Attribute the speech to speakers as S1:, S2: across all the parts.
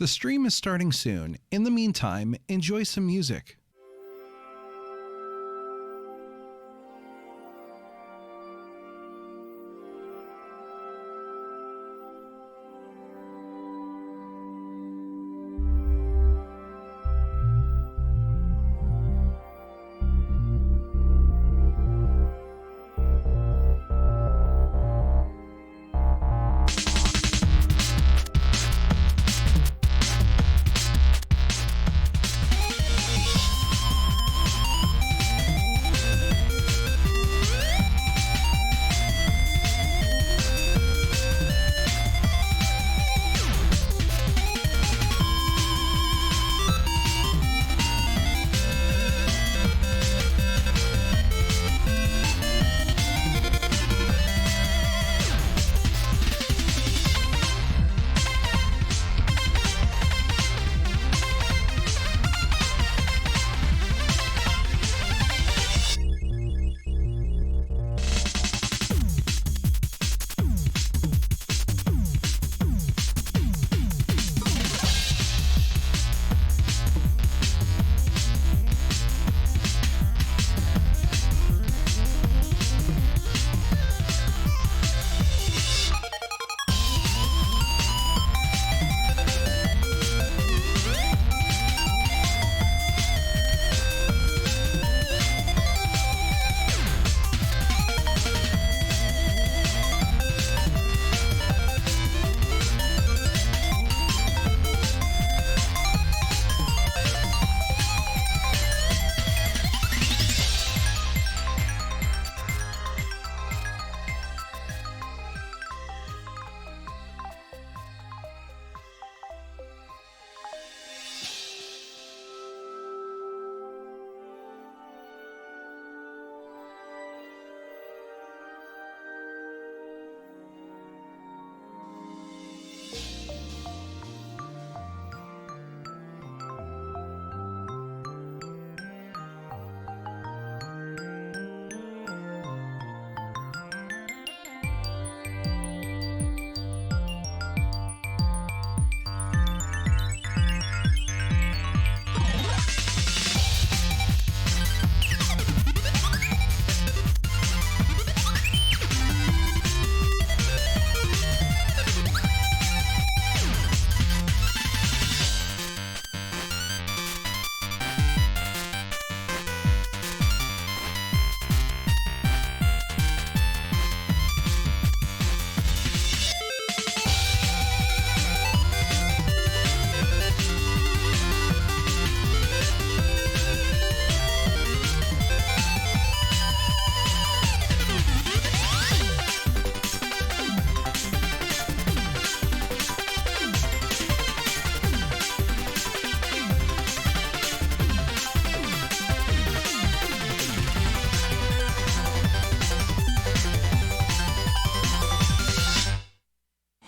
S1: The stream is starting soon. In the meantime, enjoy some music.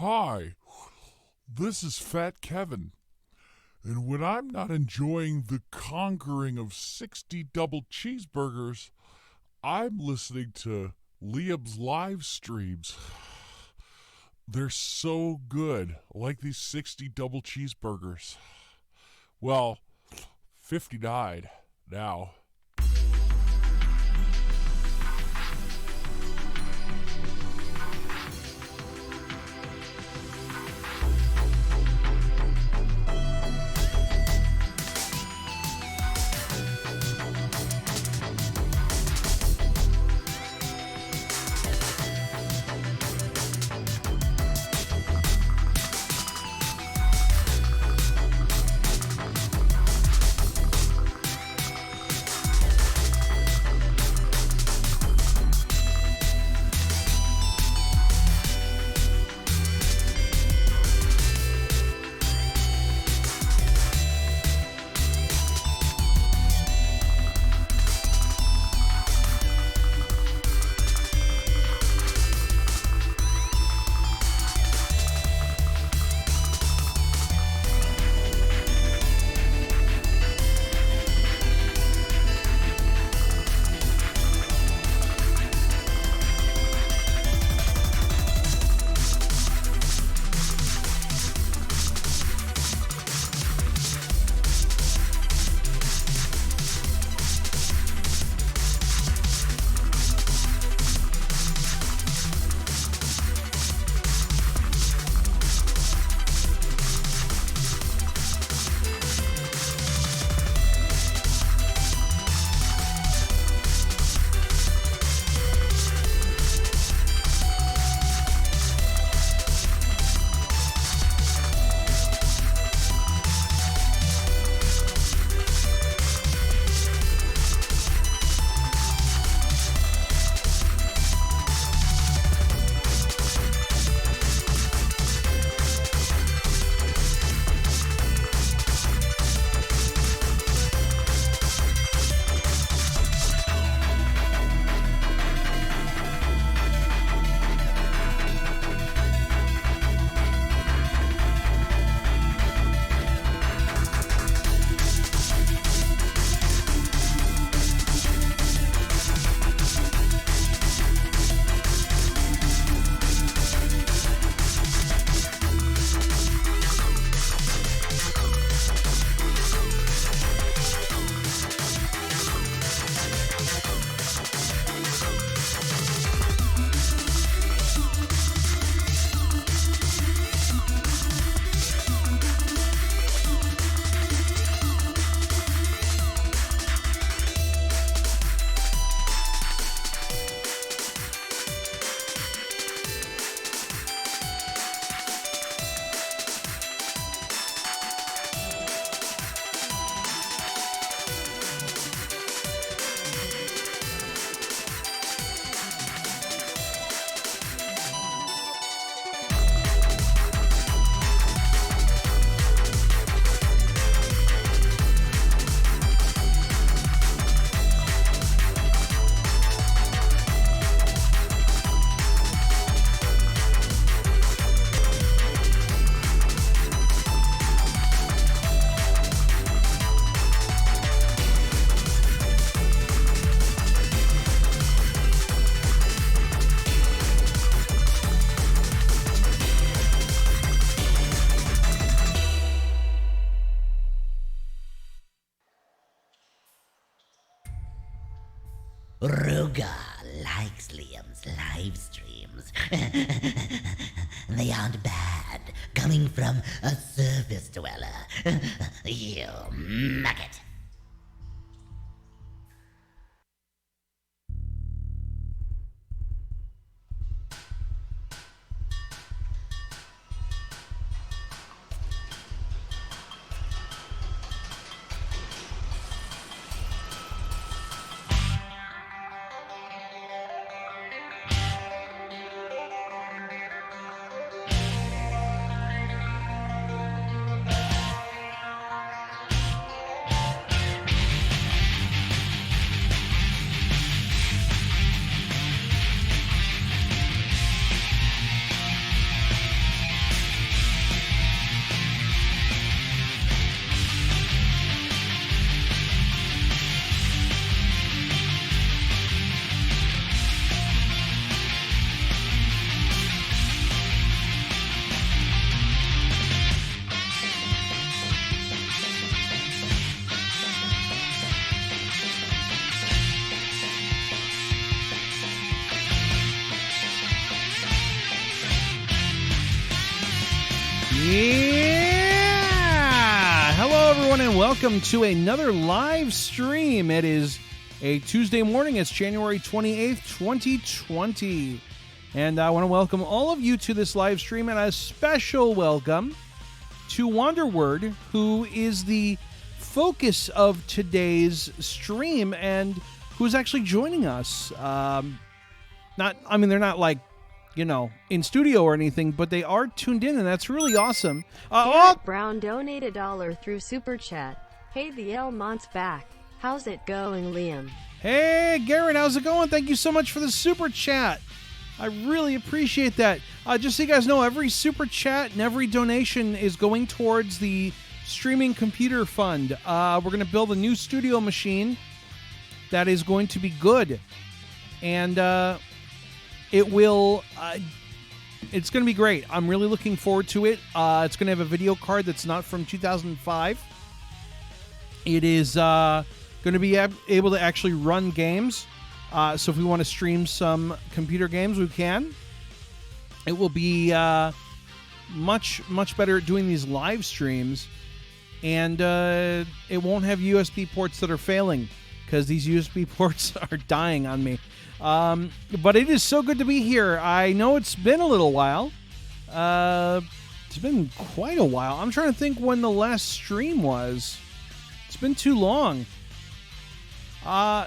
S2: Hi, this is Fat Kevin, and when I'm not enjoying the conquering of 60 double cheeseburgers, I'm listening to Liam's live streams. They're so good, like these 60 double cheeseburgers. Well, 59 now.
S3: Yoga likes Liam's live streams. They aren't bad, coming from a surface dweller. You maggot.
S1: Yeah! Hello, everyone, and welcome to another live stream. It is a Tuesday morning. It's January 28th, 2020. And I want to welcome all of you to this live stream, and a special welcome to Wanderword, who is the focus of today's stream and who's actually joining us. They're not like, in studio or anything, but they are tuned in, and that's really awesome.
S4: Brown donated $1 through Super Chat. Hey, the Elmont's back. How's it going, Liam?
S1: Hey, Garrett, how's it going? Thank you so much for the Super Chat. I really appreciate that. Just so you guys know, every Super Chat and every donation is going towards the Streaming Computer Fund. We're going to build a new studio machine that is going to be good. And, it's going to be great. I'm really looking forward to it. It's going to have a video card that's not from 2005. It is going to be able to actually run games. So if we want to stream some computer games, we can. It will be much, much better at doing these live streams. And it won't have USB ports that are failing, because these USB ports are dying on me. But it is so good to be here. I know it's been a little while. It's been quite a while. I'm trying to think when the last stream was. It's been too long. Oh,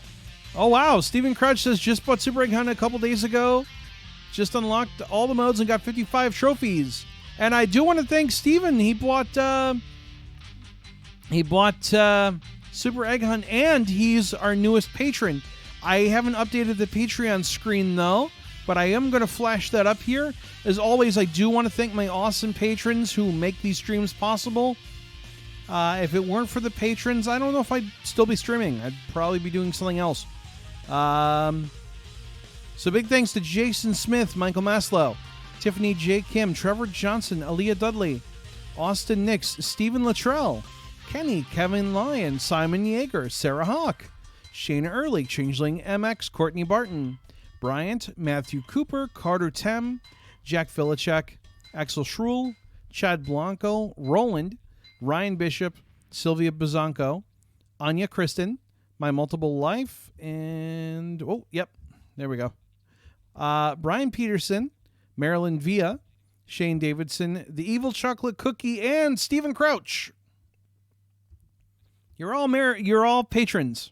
S1: wow. Steven Crouch says, just bought Super Egg Hunt a couple days ago. Just unlocked all the modes and got 55 trophies. And I do want to thank Steven. He bought Super Egg Hunt, and he's our newest patron. I haven't updated the Patreon screen, though, but I am going to flash that up here. As always, I do want to thank my awesome patrons who make these streams possible. If it weren't for the patrons, I don't know if I'd still be streaming. I'd probably be doing something else. So big thanks to Jason Smith, Michael Maslow, Tiffany J. Kim, Trevor Johnson, Aaliyah Dudley, Austin Nix, Stephen Luttrell, Kenny, Kevin Lyon, Simon Yeager, Sarah Hawk, Shayna Early, Changeling MX, Courtney Barton, Bryant, Matthew Cooper, Carter Tem, Jack Filichek, Axel Schruel, Chad Blanco, Roland, Ryan Bishop, Sylvia Bazanco, Anya Kristen, My Multiple Life, and there we go. Brian Peterson, Marilyn Villa, Shane Davidson, The Evil Chocolate Cookie, and Stephen Crouch. You're all patrons.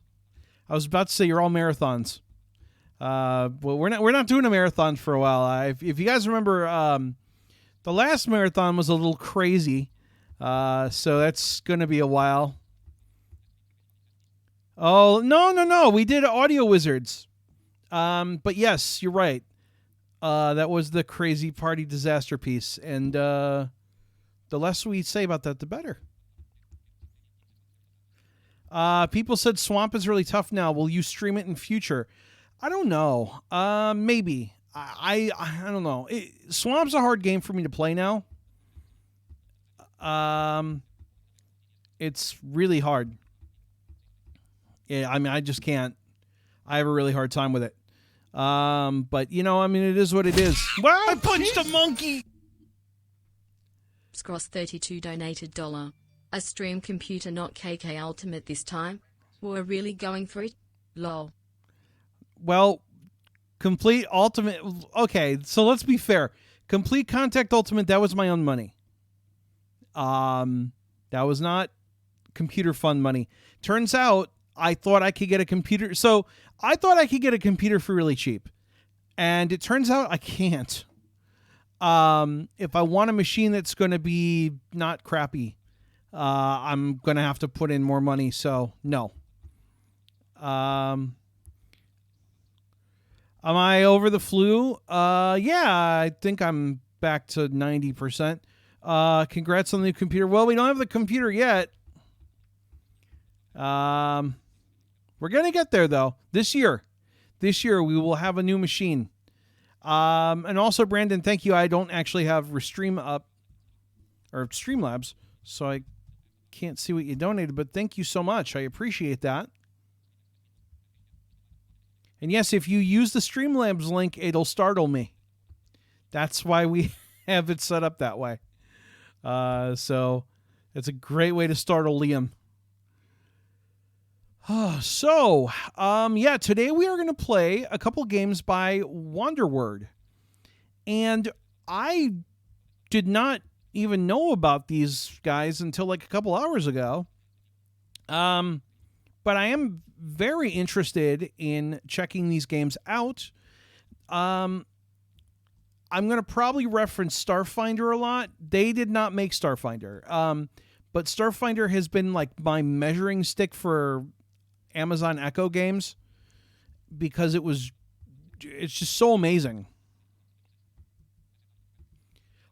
S1: I was about to say you're all marathons. Well, we're not doing a marathon for a while. If you guys remember, the last marathon was a little crazy, so that's going to be a while. Oh no! We did Audio Wizards, but yes, you're right. That was the crazy party disaster piece, and the less we say about that, the better. People said Swamp is really tough now. Will you stream it in future? I don't know. Maybe. I don't know. Swamp's a hard game for me to play now. It's really hard. Yeah, I mean, I just can't. I have a really hard time with it. But you know, I mean, it is what it is. Wow, I punched a monkey.
S5: Scross 32 donated $. A stream computer, not KK Ultimate this time. We're really going for it? Lol.
S1: Well, Complete Ultimate. Okay, so let's be fair. Complete Contact Ultimate, that was my own money. That was not computer fund money. Turns out I thought I could get a computer. So I thought I could get a computer for really cheap. And it turns out I can't. If I want a machine that's going to be not crappy, I'm going to have to put in more money. So no. Am I over the flu? Yeah, I think I'm back to 90%. Congrats on the new computer. Well, we don't have the computer yet. We're going to get there, though. This year we will have a new machine. And also, Brandon, thank you. I don't actually have Restream up or Streamlabs, so I can't see what you donated, but thank you so much. I appreciate that. And yes, if you use the Streamlabs link, it'll startle me. That's why we have it set up that way. So it's a great way to startle Liam. So, yeah, today we are going to play a couple games by Wanderword. And I did not even know about these guys until like a couple hours ago. But I am very interested in checking these games out. I'm going to probably reference Starfinder a lot. They did not make Starfinder. But Starfinder has been like my measuring stick for Amazon Echo games because it's just so amazing.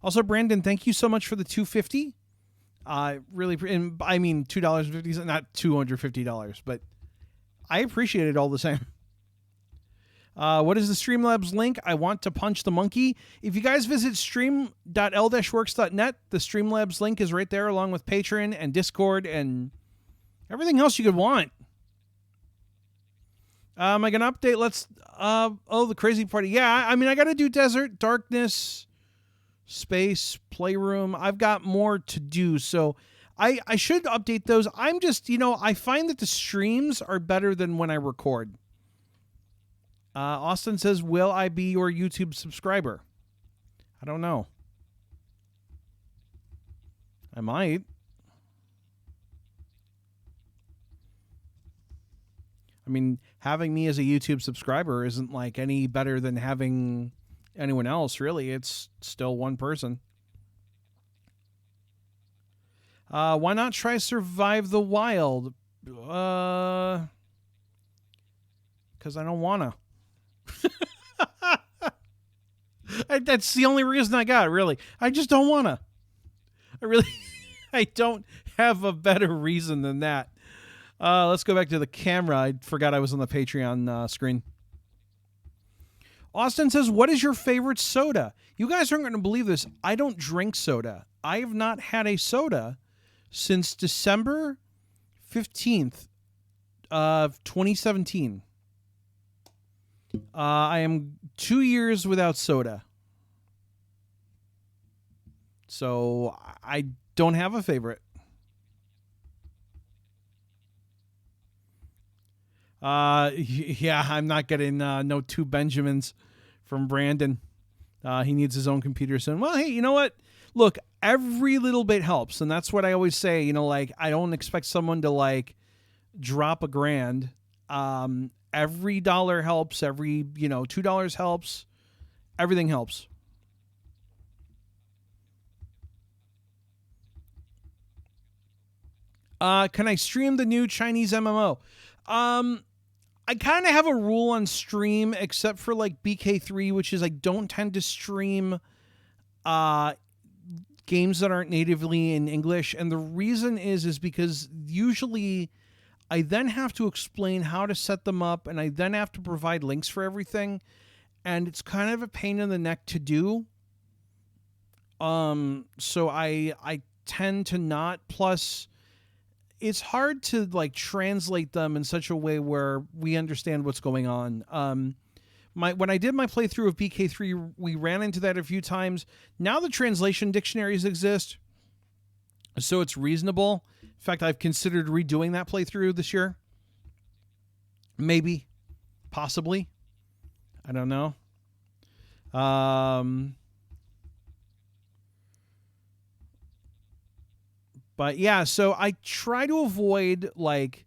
S1: Also, Brandon, thank you so much for the $250. Really, and I mean $2.50, not $250, but I appreciate it all the same. What is the Streamlabs link? I want to punch the monkey. If you guys visit stream.l-works.net, the Streamlabs link is right there, along with Patreon and Discord and everything else you could want. Am I gonna update? The crazy party. Yeah, I mean, I gotta do Desert, Darkness, Space, Playroom. I've got more to do, so I should update those. I'm just, I find that the streams are better than when I record. Austin says, will I be your YouTube subscriber? I don't know. I might. I mean, having me as a YouTube subscriber isn't like any better than having anyone else, really. It's still one person. Why not try Survive the Wild? Because I don't want to. That's the only reason I got, really. I just don't want to. I don't have a better reason than that. Let's go back to the camera. I forgot I was on the Patreon screen. Austin says, what is your favorite soda? You guys aren't going to believe this. I don't drink soda. I have not had a soda since December 15th of 2017. I am 2 years without soda. So I don't have a favorite. Yeah, I'm not getting no two Benjamins from Brandon. He needs his own computer soon. Well, hey, you know what? Look, every little bit helps, and that's what I always say. I don't expect someone to drop $1,000. Every dollar helps. Every $2 helps. Everything helps. Can I stream the new Chinese MMO? I kind of have a rule on stream, except for BK3, which is I don't tend to stream games that aren't natively in English. And the reason is because usually I then have to explain how to set them up, and I then have to provide links for everything. And it's kind of a pain in the neck to do. So I tend to not. Plus, it's hard to translate them in such a way where we understand what's going on. When I did my playthrough of BK3, we ran into that a few times. Now the translation dictionaries exist, so it's reasonable. In fact, I've considered redoing that playthrough this year. Maybe. Possibly. I don't know. But yeah, so I try to avoid like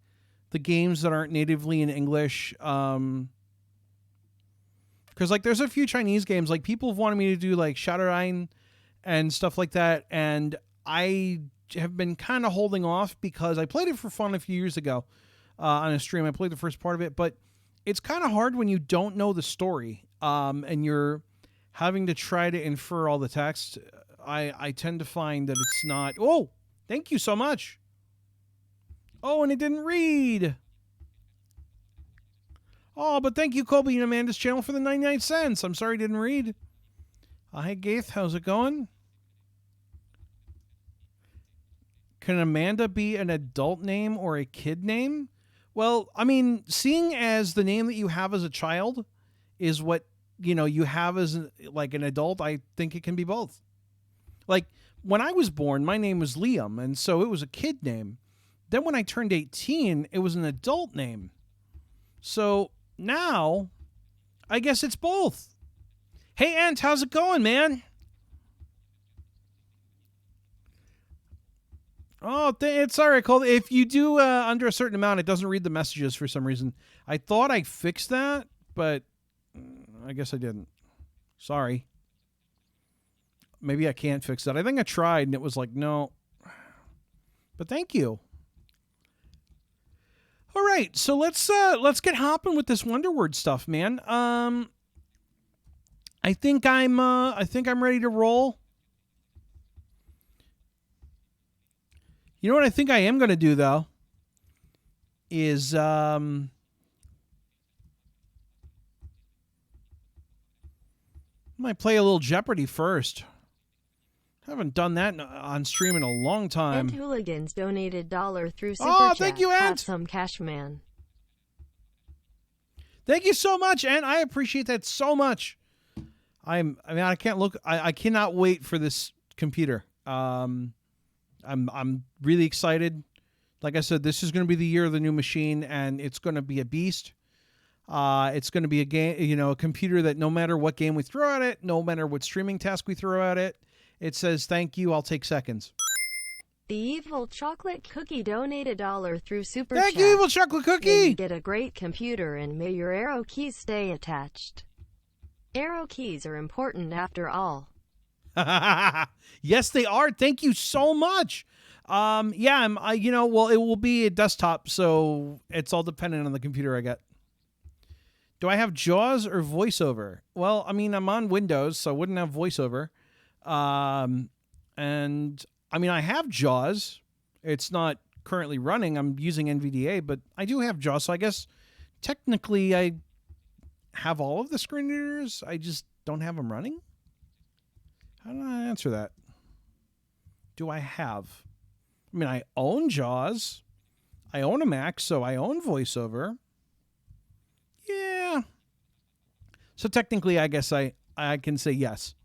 S1: the games that aren't natively in English. Because like there's a few Chinese games, like people have wanted me to do like Shadowrun and stuff like that, and I have been kind of holding off because I played it for fun a few years ago on a stream. I played the first part of it, but it's kind of hard when you don't know the story and you're having to try to infer all the text. I tend to find that it's not. Oh, thank you so much. Oh, and it didn't read. Oh, but thank you, Colby and Amanda's channel for the 99 cents. I'm sorry it didn't read. Hey, Gaith, how's it going? Can Amanda be an adult name or a kid name? Well, I mean, seeing as the name that you have as a child is what, you have as like an adult, I think it can be both. Like, when I was born, my name was Liam, and so it was a kid name. Then when I turned 18, it was an adult name. So now, I guess it's both. Hey, Ant, how's it going, man? Oh, it's all right, Cole. If you do under a certain amount, it doesn't read the messages for some reason. I thought I fixed that, but I guess I didn't. Sorry. Maybe I can't fix that. I think I tried, and it was like, no. But thank you. All right, so let's get hopping with this Wonderword stuff, man. I think I'm ready to roll. You know what I think I am going to do though is might play a little Jeopardy first. Haven't done that on stream in a long time.
S4: Ant Hooligans donated $1 through Super
S1: Oh,
S4: Chat.
S1: thank you,
S4: Have
S1: Ant.
S4: some cash, man.
S1: Thank you so much, Ant. I appreciate that so much. I cannot wait for this computer. I'm really excited. Like I said, this is going to be the year of the new machine, and it's going to be a beast. It's going to be a game, a computer that no matter what game we throw at it, no matter what streaming task we throw at it, it says, thank you, I'll take seconds.
S4: The Evil Chocolate Cookie donated $1 through Super Chat.
S1: Thank you, Evil Chocolate
S4: May
S1: Cookie!
S4: you get a great computer and may your arrow keys stay attached. Arrow keys are important after all.
S1: Yes, they are. Thank you so much. Well, it will be a desktop, so it's all dependent on the computer I get. Do I have JAWS or VoiceOver? Well, I mean, I'm on Windows, so I wouldn't have VoiceOver. And I mean, I have JAWS. It's not currently running. I'm using NVDA, but I do have JAWS, so I guess technically I have all of the screen readers. I just don't have them running. How do I answer that? Do I have? I mean, I own JAWS. I own a Mac, so I own VoiceOver. Yeah. So technically, I guess I can say yes.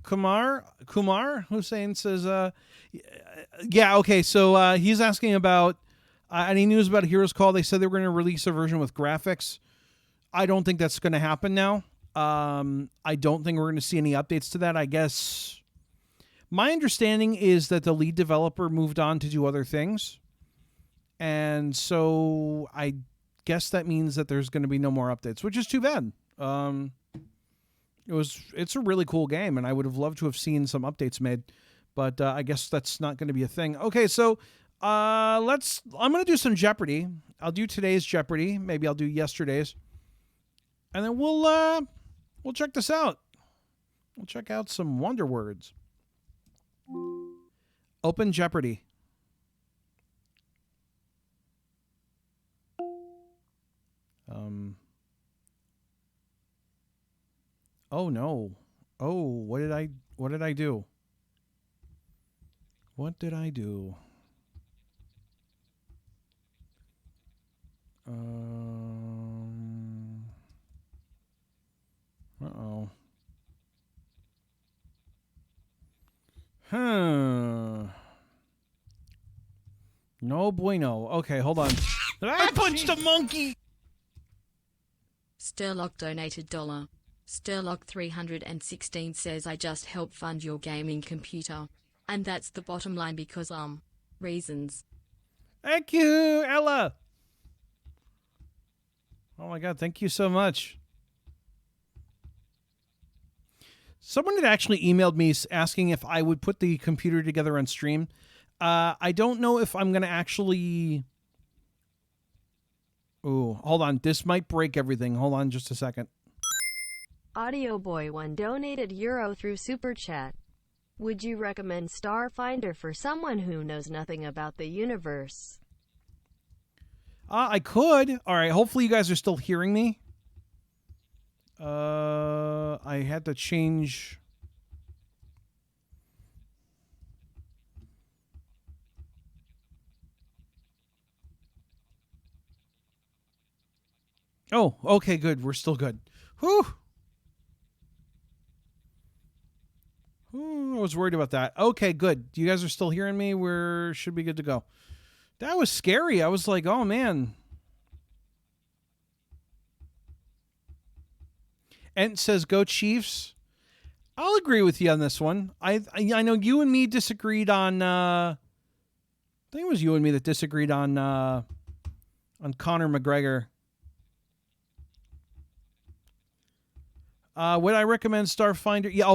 S1: Kumar Hussein says, yeah, okay, so he's asking about any news about Heroes Call. They said they were going to release a version with graphics. I don't think that's going to happen now. I don't think we're going to see any updates to that. I guess my understanding is that the lead developer moved on to do other things. And so I guess that means that there's going to be no more updates, which is too bad. It's a really cool game, and I would have loved to have seen some updates made, but I guess that's not going to be a thing. Okay, so I'm going to do some Jeopardy. I'll do today's Jeopardy. Maybe I'll do yesterday's. And then we'll check this out. We'll check out some Wonder Words. Open Jeopardy. Oh no. Oh, what did I do? What did I do? Uh-oh. Huh. No bueno. Okay, hold on. I punched a monkey!
S5: Sterlock donated $. Sterlock 316 says I just help fund your gaming computer. And that's the bottom line because, reasons.
S1: Thank you, Ella! Oh my god, thank you so much. Someone had actually emailed me asking if I would put the computer together on stream. I don't know if I'm going to actually... Ooh, hold on. This might break everything. Hold on just a second.
S4: Audio Boy 1 donated euro through Super Chat. Would you recommend Starfinder for someone who knows nothing about the universe?
S1: I could. All right, hopefully you guys are still hearing me. I had to change... Oh, okay, good. We're still good. Whew. Ooh, I was worried about that. Okay, good. You guys are still hearing me? We should be good to go. That was scary. I was like, oh, man. Ent says, go Chiefs. I'll agree with you on this one. I know you and me disagreed on... I think it was you and me that disagreed on Conor McGregor. Would I recommend Starfinder? Yeah,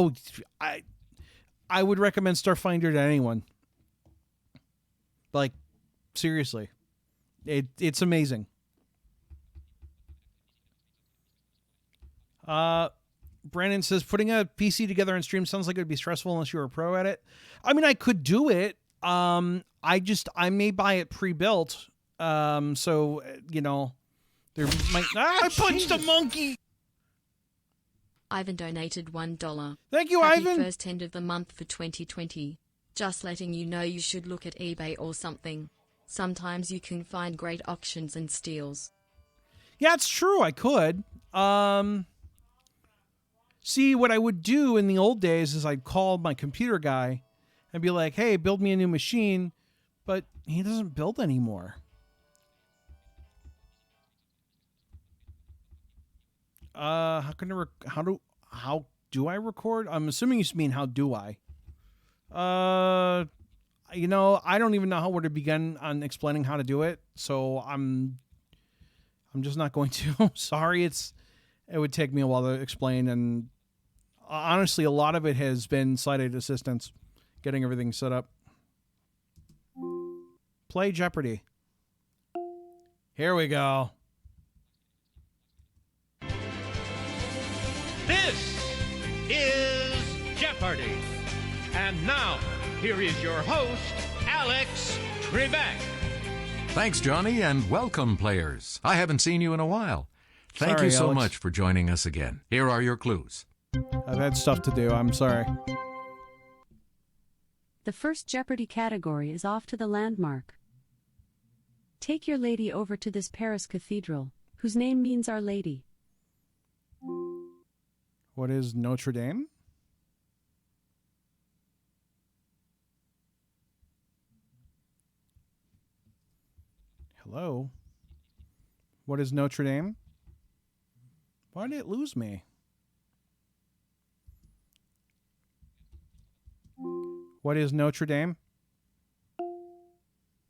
S1: I would recommend Starfinder to anyone. Like, seriously. It's amazing. Brandon says, putting a PC together on stream sounds like it would be stressful unless you were a pro at it. I mean, I could do it. I may buy it pre-built. So, you know, there might... I punched a monkey!
S5: Ivan donated $1.
S1: Thank you,
S5: Happy
S1: Ivan.
S5: first end of the month for 2020. Just letting you know you should look at eBay or something. Sometimes you can find great auctions and steals.
S1: Yeah, it's true. I could. See, what I would do in the old days is I'd call my computer guy and be like, hey, build me a new machine. But he doesn't build anymore. How do I record? I'm assuming you mean how do I? You know, I don't even know where to begin on explaining how to do it, so I'm just not going to. Sorry, it would take me a while to explain, and honestly, a lot of it has been sighted assistance, getting everything set up. Play Jeopardy. Here we go.
S6: This is Jeopardy! And now, here is your host, Alex Trebek.
S7: Thanks, Johnny, and welcome, players. I haven't seen you in a while. Thank
S1: Sorry,
S7: you so
S1: Alex.
S7: much for joining us again. Here are your clues.
S1: I've had stuff to do. I'm sorry.
S8: The first Jeopardy category is off to the landmark. Take your lady over to this Paris cathedral, whose name means Our Lady.
S1: What is Notre Dame? Hello? What is Notre Dame? Why did it lose me? What is Notre Dame?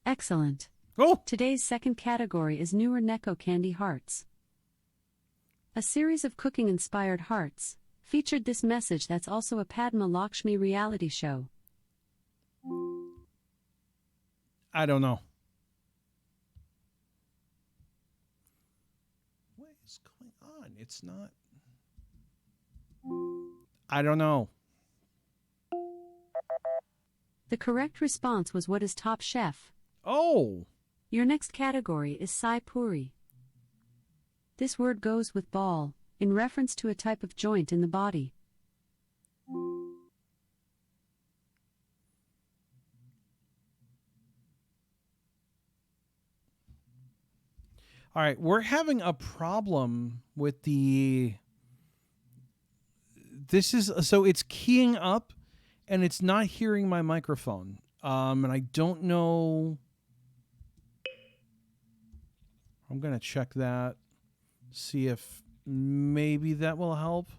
S8: Excellent.
S1: Oh!
S8: Today's second category is Newer Necco Candy Hearts. A series of cooking-inspired hearts featured this message that's also a Padma Lakshmi reality show.
S1: I don't know. What is going on? It's not... I don't know.
S8: The correct response was What is Top Chef?
S1: Oh!
S8: Your next category is Sai Puri. This word goes with ball, in reference to a type of joint in the body.
S1: All right, we're having a problem with the... This is... So it's keying up, and it's not hearing my microphone. And I don't know... I'm going to check that. See if maybe that will help.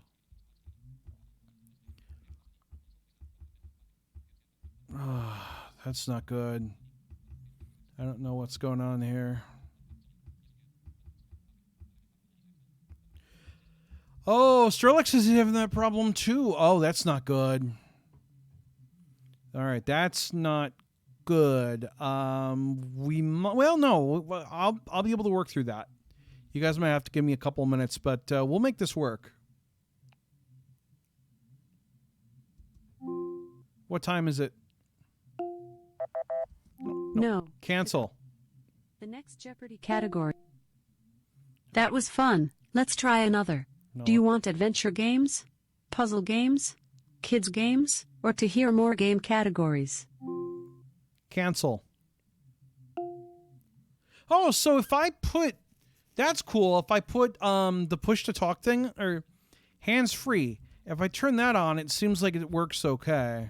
S1: That's not good. I don't know what's going on here. Oh, Sterlix is having that problem too. Oh, that's not good. All right, that's not good. Well, no, I'll be able to work through that. You guys might have to give me a couple minutes, but we'll make this work. What time is it?
S8: No.
S1: Cancel.
S8: The next Jeopardy category. That was fun. Let's try another.
S1: No.
S8: Do you want adventure games, puzzle games, kids games, or to hear more game categories?
S1: Cancel. Oh, so if I put... That's cool. If I put the push to talk thing, or hands free, if I turn that on, it seems like it works okay.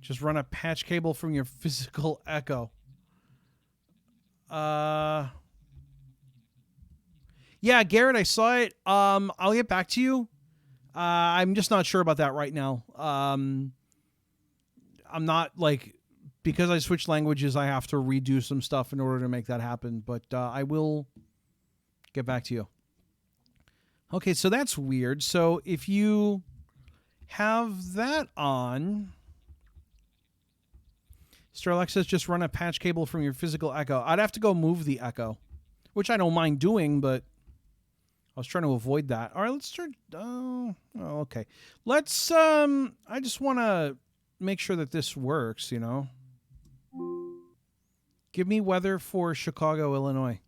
S1: Just run a patch cable from your physical echo. Yeah, Garrett, I saw it. I'll get back to you. I'm just not sure about that right now. I'm not like, because I switched languages, I have to redo some stuff in order to make that happen. But I will get back to you. Okay, so that's weird. So if you have that on, Sterlex says just run a patch cable from your physical echo. I'd have to go move the echo, which I don't mind doing, but I was trying to avoid that. All right, let's turn... okay. Let's... I just want to make sure that this works, you know. Give me weather for Chicago, Illinois.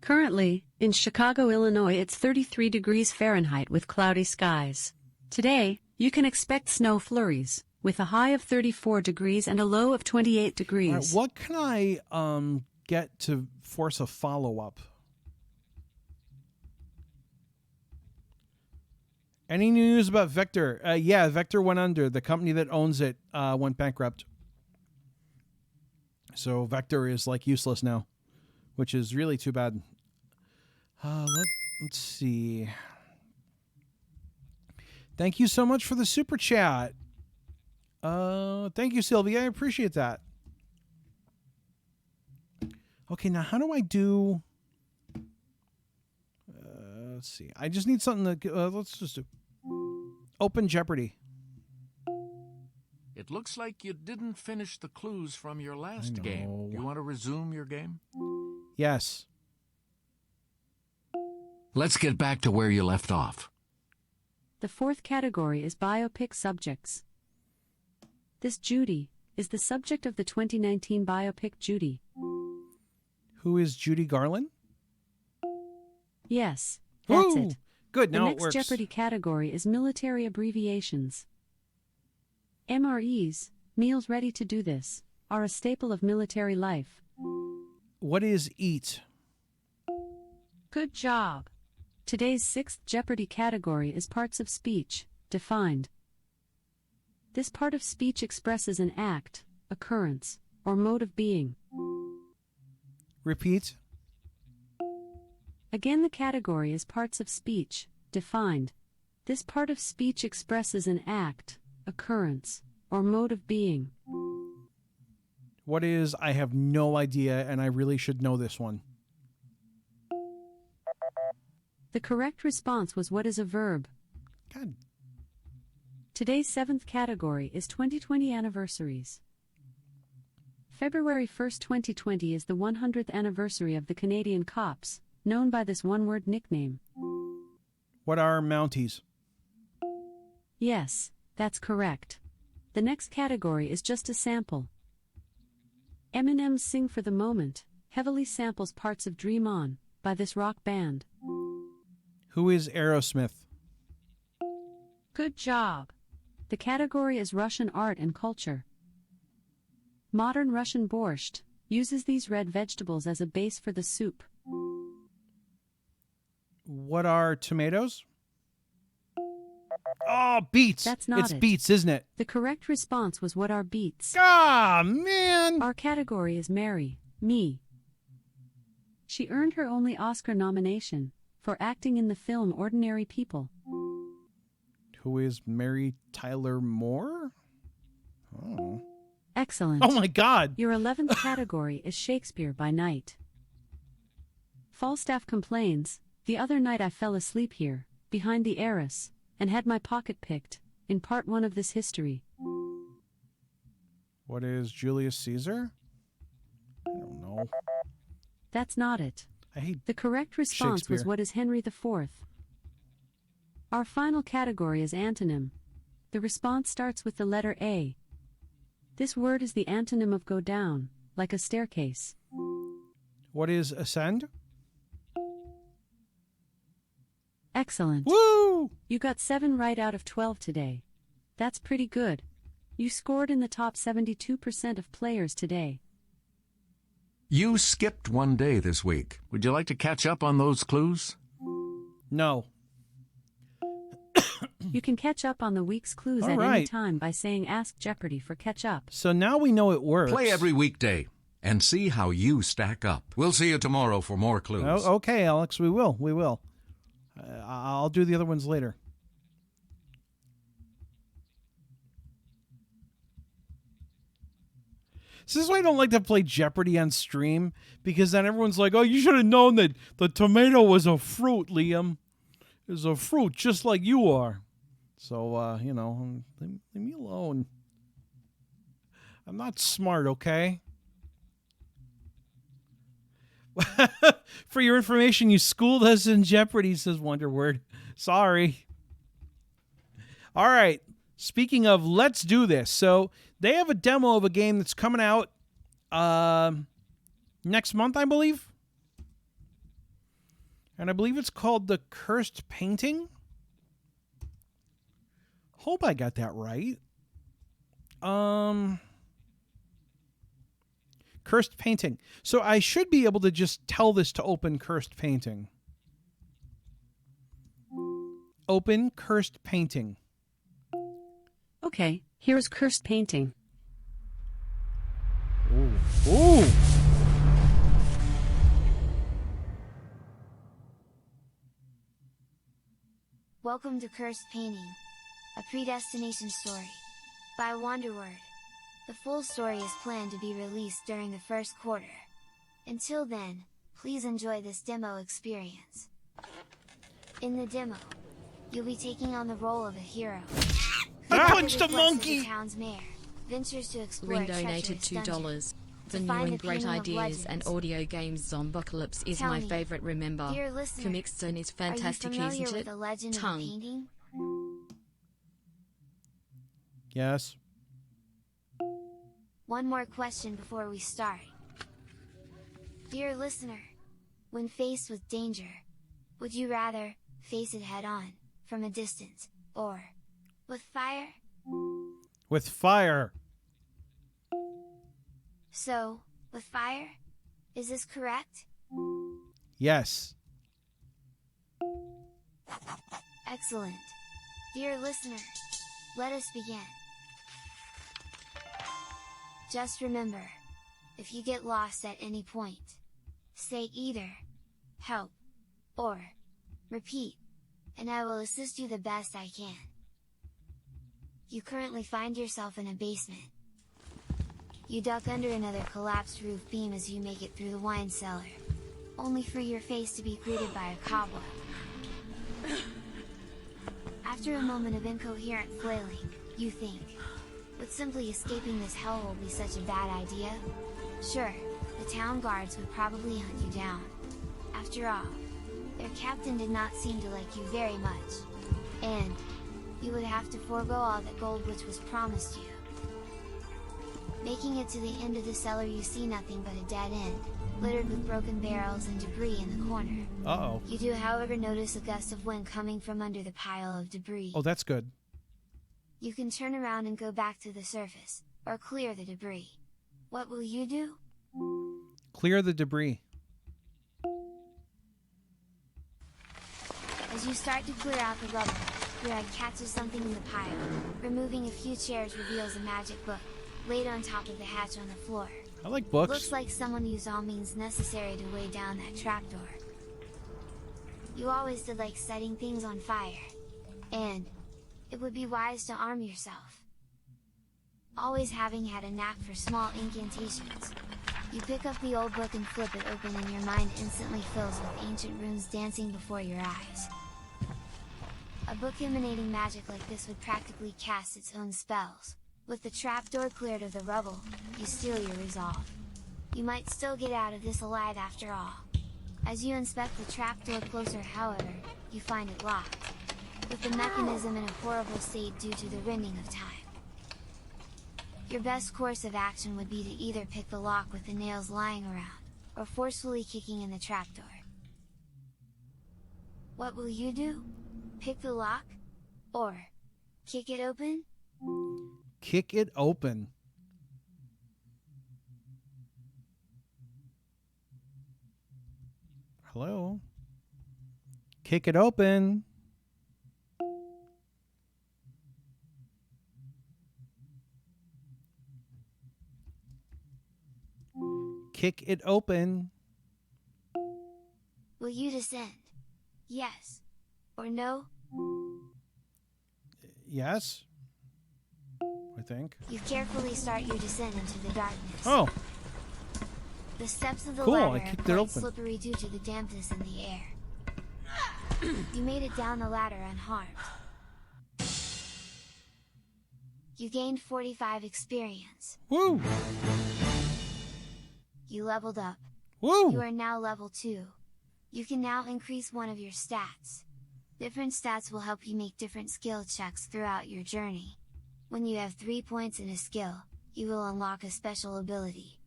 S8: Currently, in Chicago, Illinois, it's 33 degrees Fahrenheit with cloudy skies. Today, you can expect snow flurries, with a high of 34 degrees and a low of 28 degrees.
S1: All right, what can I get to force a follow-up? Any news about Vector? Yeah, Vector went under. The company that owns it went bankrupt. So Vector is like useless now, which is really too bad. Let's see. Thank you so much for the super chat. Thank you, Sylvia. I appreciate that. Okay, now how do I do... let's see. I just need something to... let's just do... Open Jeopardy.
S7: It looks like you didn't finish the clues from your last game. You want to resume your game?
S1: Yes.
S7: Let's get back to where you left off.
S8: The fourth category is biopic subjects. This Judy is the subject of the 2019 biopic Judy.
S1: Who is Judy Garland?
S8: Yes, that's
S1: Woo!
S8: it.
S1: Good,
S8: The
S1: now it
S8: next
S1: works.
S8: Jeopardy category is military abbreviations. MREs, meals ready to do this, are a staple of military life.
S1: What is EAT?
S8: Good job. Today's sixth Jeopardy category is parts of speech, defined. This part of speech expresses an act, occurrence, or mode of being.
S1: Repeat.
S8: Again, the category is parts of speech, defined. This part of speech expresses an act, occurrence, or mode of being.
S1: What is... I have no idea, and I really should know this one.
S8: The correct response was what is a verb.
S1: God.
S8: Today's seventh category is 2020 anniversaries. February 1st, 2020 is the 100th anniversary of the Canadian Cops, known by this one-word nickname.
S1: What are Mounties?
S8: Yes, that's correct. The next category is just a sample. Eminem's Sing for the Moment heavily samples parts of Dream On by this rock band.
S1: Who is Aerosmith?
S8: Good job. The category is Russian art and culture. Modern Russian borscht Uses these red vegetables as a base for the soup.
S1: What are tomatoes? Oh, beets.
S8: That's not
S1: it's
S8: it.
S1: beets, isn't it?
S8: The correct response was what are beets.
S1: Ah, man.
S8: Our category is Mary, me. She earned her only Oscar nomination for acting in the film Ordinary People.
S1: Who is Mary Tyler Moore? Oh.
S8: Excellent.
S1: Oh my God.
S8: Your 11th category is Shakespeare by night. Falstaff complains, "The other night I fell asleep here, behind the arras, and had my pocket picked, in part 1 of this history."
S1: What is Julius Caesar? I don't know.
S8: That's not it.
S1: I hate
S8: The correct response was
S1: Shakespeare.
S8: what is Henry IV. Our final category is antonym. The response starts with the letter A. This word is the antonym of go down, like a staircase.
S1: What is ascend?
S8: Excellent.
S1: Woo!
S8: You got 7 right out of 12 today. That's pretty good. You scored in the top 72% of players today.
S7: You skipped one day this week. Would you like to catch up on those clues?
S1: No.
S8: You can catch up on the week's clues
S1: All
S8: at any
S1: right.
S8: time by saying Ask Jeopardy for catch up.
S1: So now we know it works.
S7: Play every weekday and see how you stack up. We'll see you tomorrow for more clues.
S1: Oh, okay, Alex, we will. We will. I'll do the other ones later. So this is why I don't like to play Jeopardy on stream, because then everyone's like, "Oh, you should have known that the tomato was a fruit, Liam. It's a fruit just like you are." So, leave me alone. I'm not smart, okay? For your information, you schooled us in Jeopardy, says Wanderword. Sorry. All right. Speaking of, let's do this. So they have a demo of a game that's coming out next month, I believe. And I believe it's called The Cursed Painting. Hope I got that right. Cursed Painting. So I should be able to just tell this to open Cursed Painting. Open Cursed Painting.
S8: Okay, here's Cursed Painting.
S1: Ooh. Ooh.
S9: Welcome to Cursed Painting, a predestination story by Wanderword. The full story is planned to be released during the first quarter. Until then, please enjoy this demo experience. In the demo, you'll be taking on the role of a hero.
S1: I punched a
S9: The
S1: monkey!
S9: town's mayor ventures to explore
S5: Rin donated
S9: treacherous dungeons.
S5: $2. The
S9: To
S5: new
S9: find
S5: and
S9: the
S5: great
S9: painting of
S5: ideas and
S9: legends.
S5: audio games Zombocalypse is
S9: Tell
S5: my
S9: me,
S5: favorite. Remember,
S9: dear listener,
S5: Comic Zone is fantastic,
S9: Are you familiar
S5: isn't
S9: with
S5: it?
S9: the legend
S5: Tongue.
S9: of the painting?
S1: Yes.
S9: One more question before we start. Dear listener, when faced with danger, would you rather face it head on, from a distance, or with fire?
S1: With fire.
S9: So, with fire? Is this correct?
S1: Yes.
S9: Excellent. Dear listener, let us begin. Just remember, if you get lost at any point, say either help or repeat, and I will assist you the best I can. You currently find yourself in a basement. You duck under another collapsed roof beam as you make it through the wine cellar, only for your face to be greeted by a cobweb. After a moment of incoherent flailing, you think, would simply escaping this hellhole be such a bad idea? Sure, the town guards would probably hunt you down. After all, their captain did not seem to like you very much. And you would have to forego all that gold which was promised you. Making it to the end of the cellar, you see nothing but a dead end, littered with broken barrels and debris in the corner.
S1: Uh-oh.
S9: You do however notice a gust of wind coming from under the pile of debris.
S1: Oh, that's good.
S9: You can turn around and go back to the surface, or clear the debris. What will you do?
S1: Clear the debris.
S9: As you start to clear out the rubble, your eye catches something in the pile. Removing a few chairs reveals a magic book, laid on top of the hatch on the floor.
S1: I like books.
S9: Looks like someone used all means necessary to weigh down that trapdoor. You always did like setting things on fire. And it would be wise to arm yourself. Always having had a knack for small incantations. You pick up the old book and flip it open and your mind instantly fills with ancient runes dancing before your eyes. A book emanating magic like this would practically cast its own spells. With the trapdoor cleared of the rubble, you steel your resolve. You might still get out of this alive after all. As you inspect the trapdoor closer, however, you find it locked, with the mechanism in a horrible state due to the rending of time. Your best course of action would be to either pick the lock with the nails lying around, or forcefully kicking in the trapdoor. What will you do? Pick the lock? Or kick it open?
S1: Kick it open. Hello? Kick it open. Kick it open.
S9: Will you descend? Yes. Or no?
S1: Yes. I think.
S9: You carefully start your descent into the darkness.
S1: Oh.
S9: The steps of the
S1: Cool, I
S9: ladder
S1: kicked
S9: are
S1: it
S9: quite
S1: open.
S9: slippery due to the dampness in the air. You made it down the ladder unharmed. You gained 45 experience.
S1: Woo!
S9: You leveled up.
S1: Woo!
S9: You are now level 2. You can now increase one of your stats. Different stats will help you make different skill checks throughout your journey. When you have 3 points in a skill, you will unlock a special ability.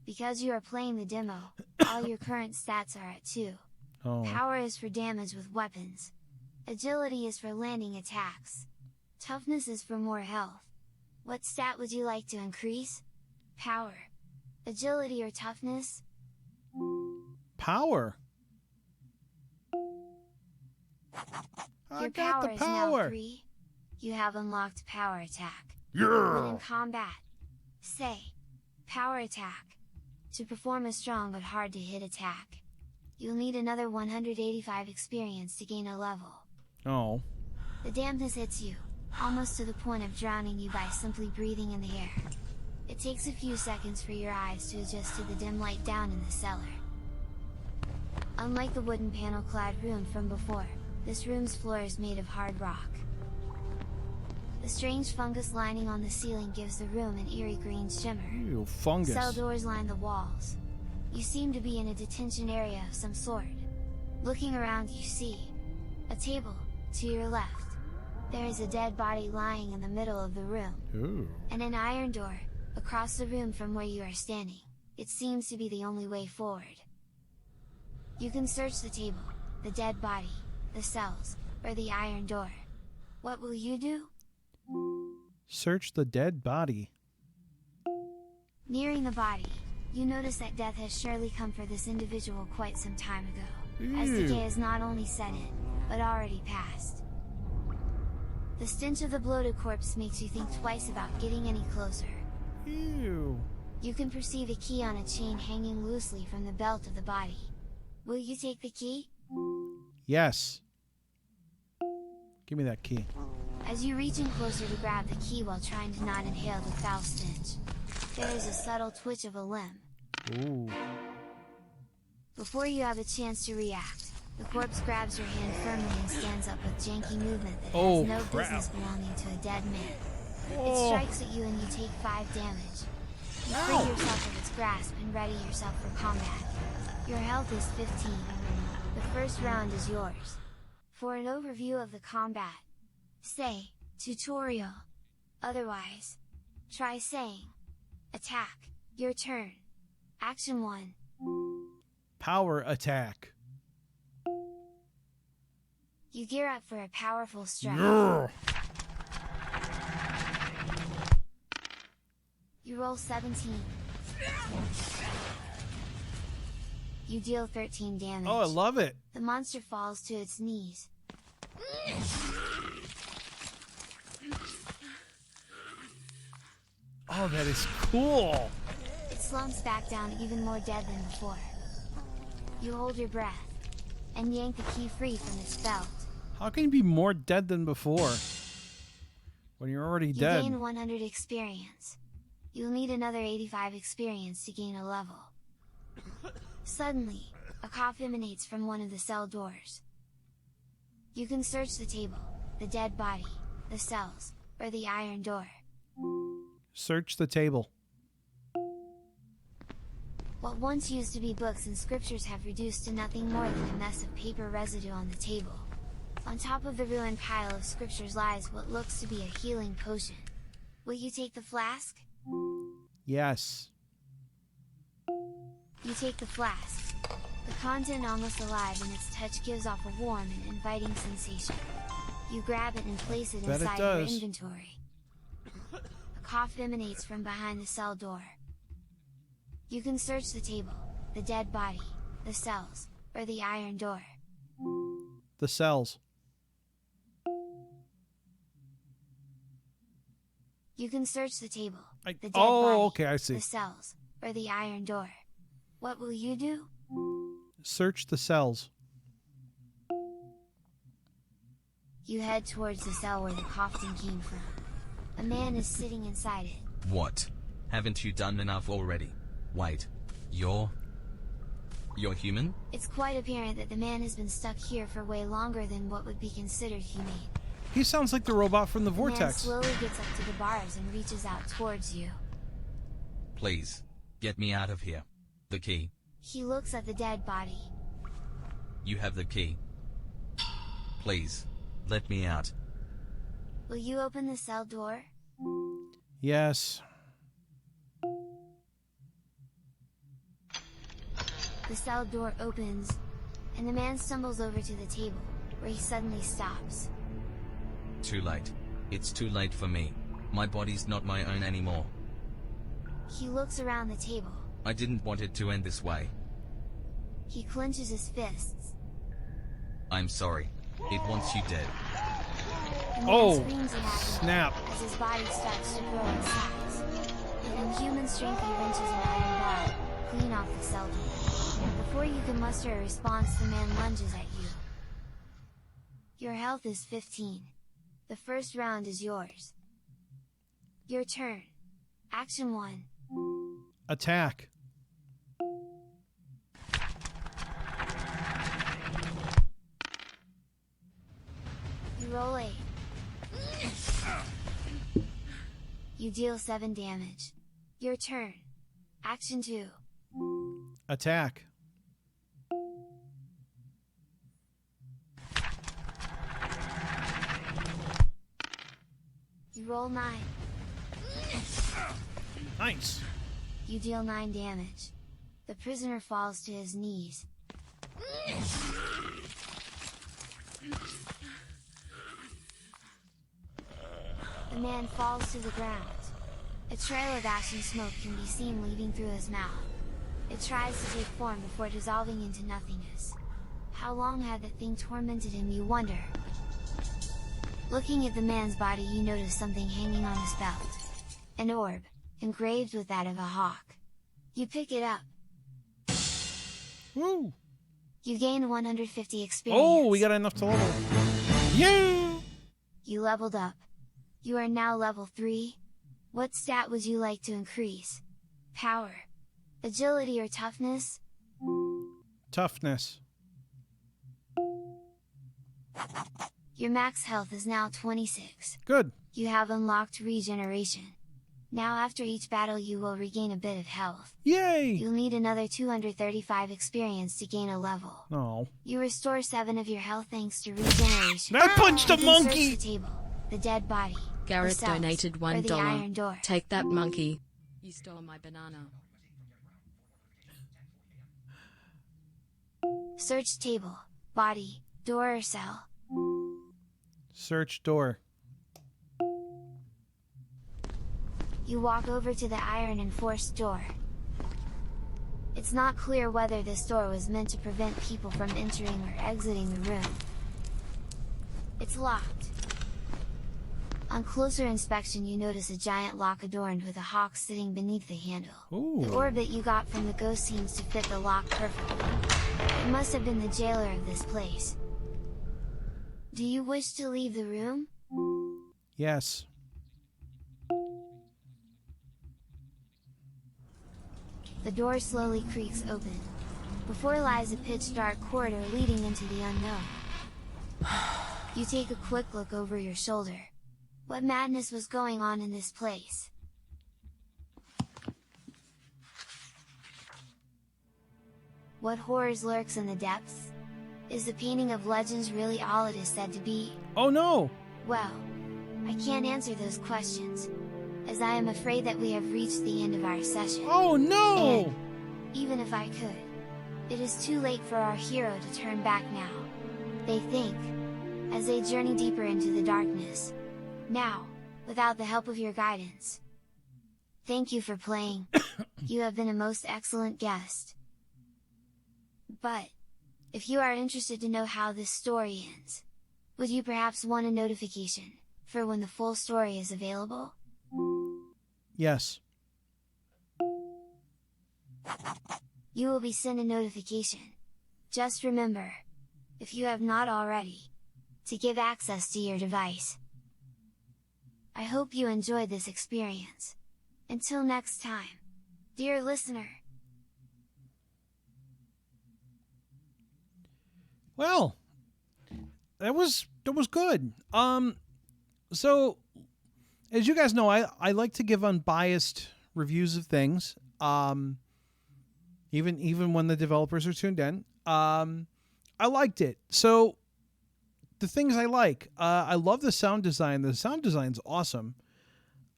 S9: Because you are playing the demo, all your current stats are at 2.
S1: Oh.
S9: Power is for damage with weapons. Agility is for landing attacks. Toughness is for more health. What stat would you like to increase? Power, agility, or toughness?
S1: Power. I
S9: Your
S1: got
S9: power
S1: the
S9: is now
S1: power.
S9: 3. You have unlocked power attack.
S2: Yeah!
S9: When in combat, say, power attack. To perform a strong but hard to hit attack, you'll need another 185 experience to gain a level.
S1: Oh.
S9: The dampness hits you, almost to the point of drowning you by simply breathing in the air. It takes a few seconds for your eyes to adjust to the dim light down in the cellar. Unlike the wooden panel-clad room from before, this room's floor is made of hard rock. The strange fungus lining on the ceiling gives the room an eerie green shimmer.
S1: Ew, fungus.
S9: Cell doors line the walls. You seem to be in a detention area of some sort. Looking around, you see a table to your left. There is a dead body lying in the middle of the room.
S1: Ooh.
S9: And an iron door across the room from where you are standing. It seems to be the only way forward. You can search the table, the dead body, the cells, or the iron door. What will you do?
S1: Search the dead body.
S9: Nearing the body, you notice that death has surely come for this individual quite some time ago, as
S1: Ew.
S9: decay has not only set in, but already passed. The stench of the bloated corpse makes you think twice about getting any closer.
S1: Ew.
S9: You can perceive a key on a chain hanging loosely from the belt of the body. Will you take the key?
S1: Yes. Give me that key.
S9: As you reach in closer to grab the key while trying to not inhale the foul stench, there is a subtle twitch of a limb.
S1: Ooh.
S9: Before you have a chance to react, the corpse grabs your hand firmly and stands up with janky movement that
S1: Oh,
S9: has no
S1: crap.
S9: business belonging to a dead man. It
S1: Oh.
S9: strikes at you and you take 5 damage. You free yourself of its grasp and ready yourself for combat. Your health is 15. The first round is yours. For an overview of the combat, say, tutorial. Otherwise, try saying, attack, your turn. Action 1.
S1: Power attack.
S9: You gear up for a powerful strike.
S1: Yeah.
S9: You roll 17. You deal 13 damage.
S1: Oh, I love it.
S9: The monster falls to its knees.
S1: Oh, that is cool.
S9: It slumps back down even more dead than before. You hold your breath and yank the key free from its belt.
S1: How can you be more dead than before when you're already dead?
S9: You gain 100 experience. You'll need another 85 experience to gain a level. Suddenly, a cough emanates from one of the cell doors. You can search the table, the dead body, the cells, or the iron door.
S1: Search the table.
S9: What once used to be books and scriptures have reduced to nothing more than a mess of paper residue on the table. On top of the ruined pile of scriptures lies what looks to be a healing potion. Will you take the flask?
S1: Yes.
S9: You take the flask. The content almost alive and its touch gives off a warm and inviting sensation. You grab it and place it
S1: Bet it
S9: inside your
S1: does.
S9: inventory. A cough emanates from behind the cell door. You can search the table, the dead body, the cells, or the iron door.
S1: The cells.
S9: You can search the table, the dead
S1: Oh,
S9: body,
S1: okay, I see.
S9: the cells, or the iron door. What will you do?
S1: Search the cells.
S9: You head towards the cell where the coughing came from. A man is sitting inside it.
S10: What? Haven't you done enough already? Wait, you're human?
S9: It's quite apparent that the man has been stuck here for way longer than what would be considered humane.
S1: He sounds like the robot from the
S9: The man
S1: Vortex.
S9: slowly gets up to the bars and reaches out towards you.
S10: Please, get me out of here. The key.
S9: He looks at the dead body.
S10: You have the key. Please, let me out.
S9: Will you open the cell door?
S1: Yes.
S9: The cell door opens, and the man stumbles over to the table, where he suddenly stops.
S10: Too late. It's too late for me. My body's not my own anymore.
S9: He looks around the table.
S10: I didn't want it to end this way.
S9: He clenches his fists.
S10: I'm sorry. It wants you dead.
S9: The man
S1: Oh,
S9: screams in agony
S1: snap.
S9: as his body starts to grow in size. With inhuman strength, he wrenches an iron bar clean off the cell door. Before you can muster a response, the man lunges at you. Your health is 15. The first round is yours. Your turn. Action 1.
S1: Attack.
S9: You roll 8. You deal 7 damage. Your turn. Action 2.
S1: Attack.
S9: You roll 9.
S1: Nice.
S9: You deal 9 damage. The prisoner falls to his knees. The man falls to the ground. A trail of ash and smoke can be seen leaving through his mouth. It tries to take form before dissolving into nothingness. How long had that thing tormented him, you wonder? Looking at the man's body, you notice something hanging on his belt. An orb, engraved with that of a hawk. You pick it up.
S1: Woo.
S9: You gain 150 experience.
S1: Oh, we got enough to level. Yeah.
S9: You leveled up. You are now level 3. What stat would you like to increase? Power, agility, or toughness?
S1: Toughness.
S9: Your max health is now 26.
S1: Good.
S9: You have unlocked regeneration. Now after each battle you will regain a bit of health.
S1: Yay!
S9: You'll need another 235 experience to gain a level.
S1: Oh.
S9: You restore 7 of your health thanks to regeneration.
S1: I punched a
S9: You can search
S1: monkey!
S9: the table, the dead body,
S5: Gareth
S9: the cells,
S5: donated
S9: or the iron
S5: $1.
S9: door.
S5: Take that, monkey. You stole my banana.
S9: Search table, body, door or cell.
S1: Search door.
S9: You walk over to the iron enforced door. It's not clear whether this door was meant to prevent people from entering or exiting the room. It's locked. On closer inspection, you notice a giant lock adorned with a hawk sitting beneath the handle.
S1: Ooh.
S9: The orb that you got from the ghost seems to fit the lock perfectly. It must have been the jailer of this place. Do you wish to leave the room?
S1: Yes.
S9: The door slowly creaks open. Before lies a pitch-dark corridor leading into the unknown. You take a quick look over your shoulder. What madness was going on in this place? What horrors lurks in the depths? Is the painting of legends really all it is said to be?
S1: Oh no!
S9: Well, I can't answer those questions, as I am afraid that we have reached the end of our session.
S1: Oh no!
S9: And, even if I could, it is too late for our hero to turn back now. They think, as they journey deeper into the darkness. Now, without the help of your guidance. Thank you for playing. You have been a most excellent guest. But, if you are interested to know how this story ends, would you perhaps want a notification for when the full story is available?
S1: Yes.
S9: You will be sent a notification. Just remember, if you have not already, to give access to your device. I hope you enjoyed this experience. Until next time, dear listener.
S1: Well, that was good. So as you guys know, I like to give unbiased reviews of things. Even when the developers are tuned in. I liked it. So the things I like, I love the sound design. The sound design's awesome.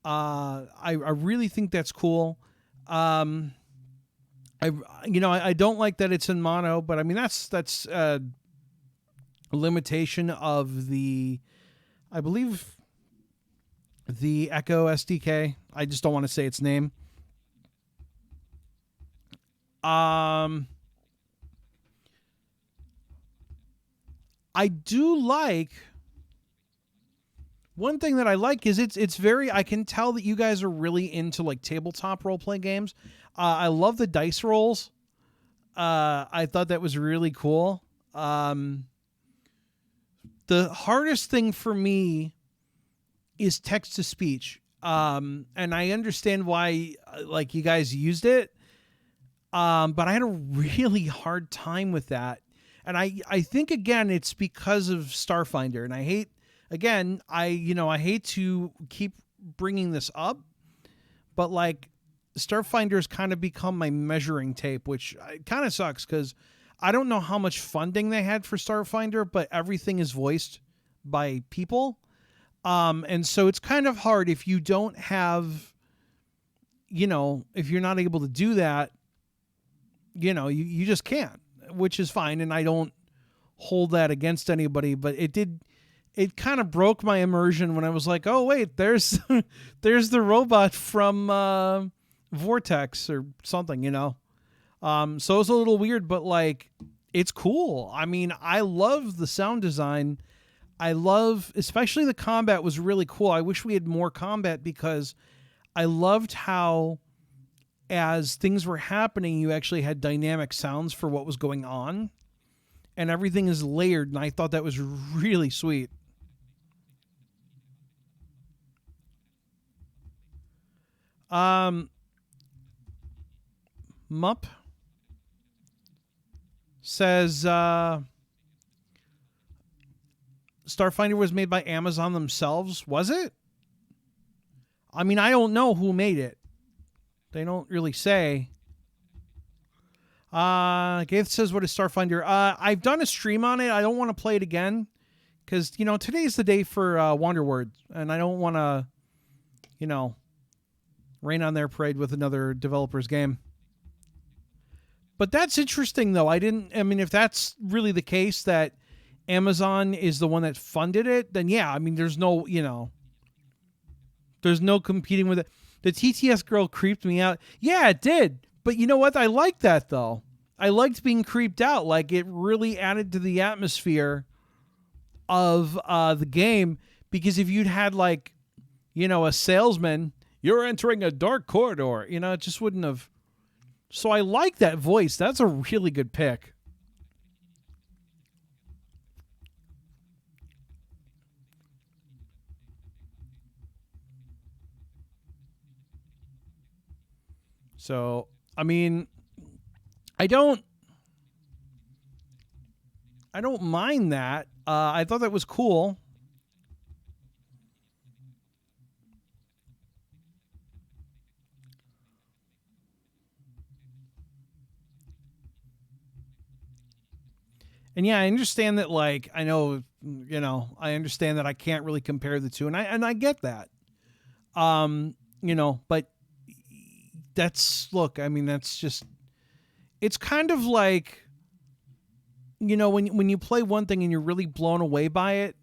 S1: I really think that's cool. I don't like that it's in mono, but I mean that's a limitation of I believe the Echo SDK. I just don't want to say its name. I do like, one thing that I like is it's very, I can tell that you guys are really into like tabletop role play games. I love the dice rolls. I thought that was really cool. The hardest thing for me is text to speech. And I understand why like you guys used it. But I had a really hard time with that. And I think, again, it's because of Starfinder. And I hate, again, I hate to keep bringing this up, but like Starfinder's kind of become my measuring tape, which kind of sucks because I don't know how much funding they had for Starfinder, but everything is voiced by people. And so it's kind of hard if you don't have, if you're not able to do that, you just can't, which is fine. And I don't hold that against anybody, but it kind of broke my immersion when I was like, oh wait, there's the robot from Vortex or something, so it was a little weird, but like, it's cool. I mean, I love the sound design. I love, especially the combat was really cool. I wish we had more combat because I loved how, as things were happening, you actually had dynamic sounds for what was going on, and everything is layered, and I thought that was really sweet. Mup says Starfinder was made by Amazon themselves. Was it? I mean, I don't know who made it. They don't really say. Gaith says, what is Starfinder? I've done a stream on it. I don't want to play it again because, today's the day for Wanderword, and I don't want to, rain on their parade with another developer's game. But that's interesting, though. If that's really the case that Amazon is the one that funded it, then yeah, there's no, there's no competing with it. The TTS girl creeped me out. Yeah, it did. But you know what? I liked that, though. I liked being creeped out. Like, it really added to the atmosphere of the game, because if you'd had, like, you know, a salesman, you're entering a dark corridor, you know, it just wouldn't have. So I like that voice. That's a really good pick. So, I mean, I don't mind that. I thought that was cool. And yeah, I understand that, like, I know, you know, I understand that I can't really compare the two, and I get that. You know, but look, I mean, that's just, it's kind of like, you know, when you play one thing and you're really blown away by it,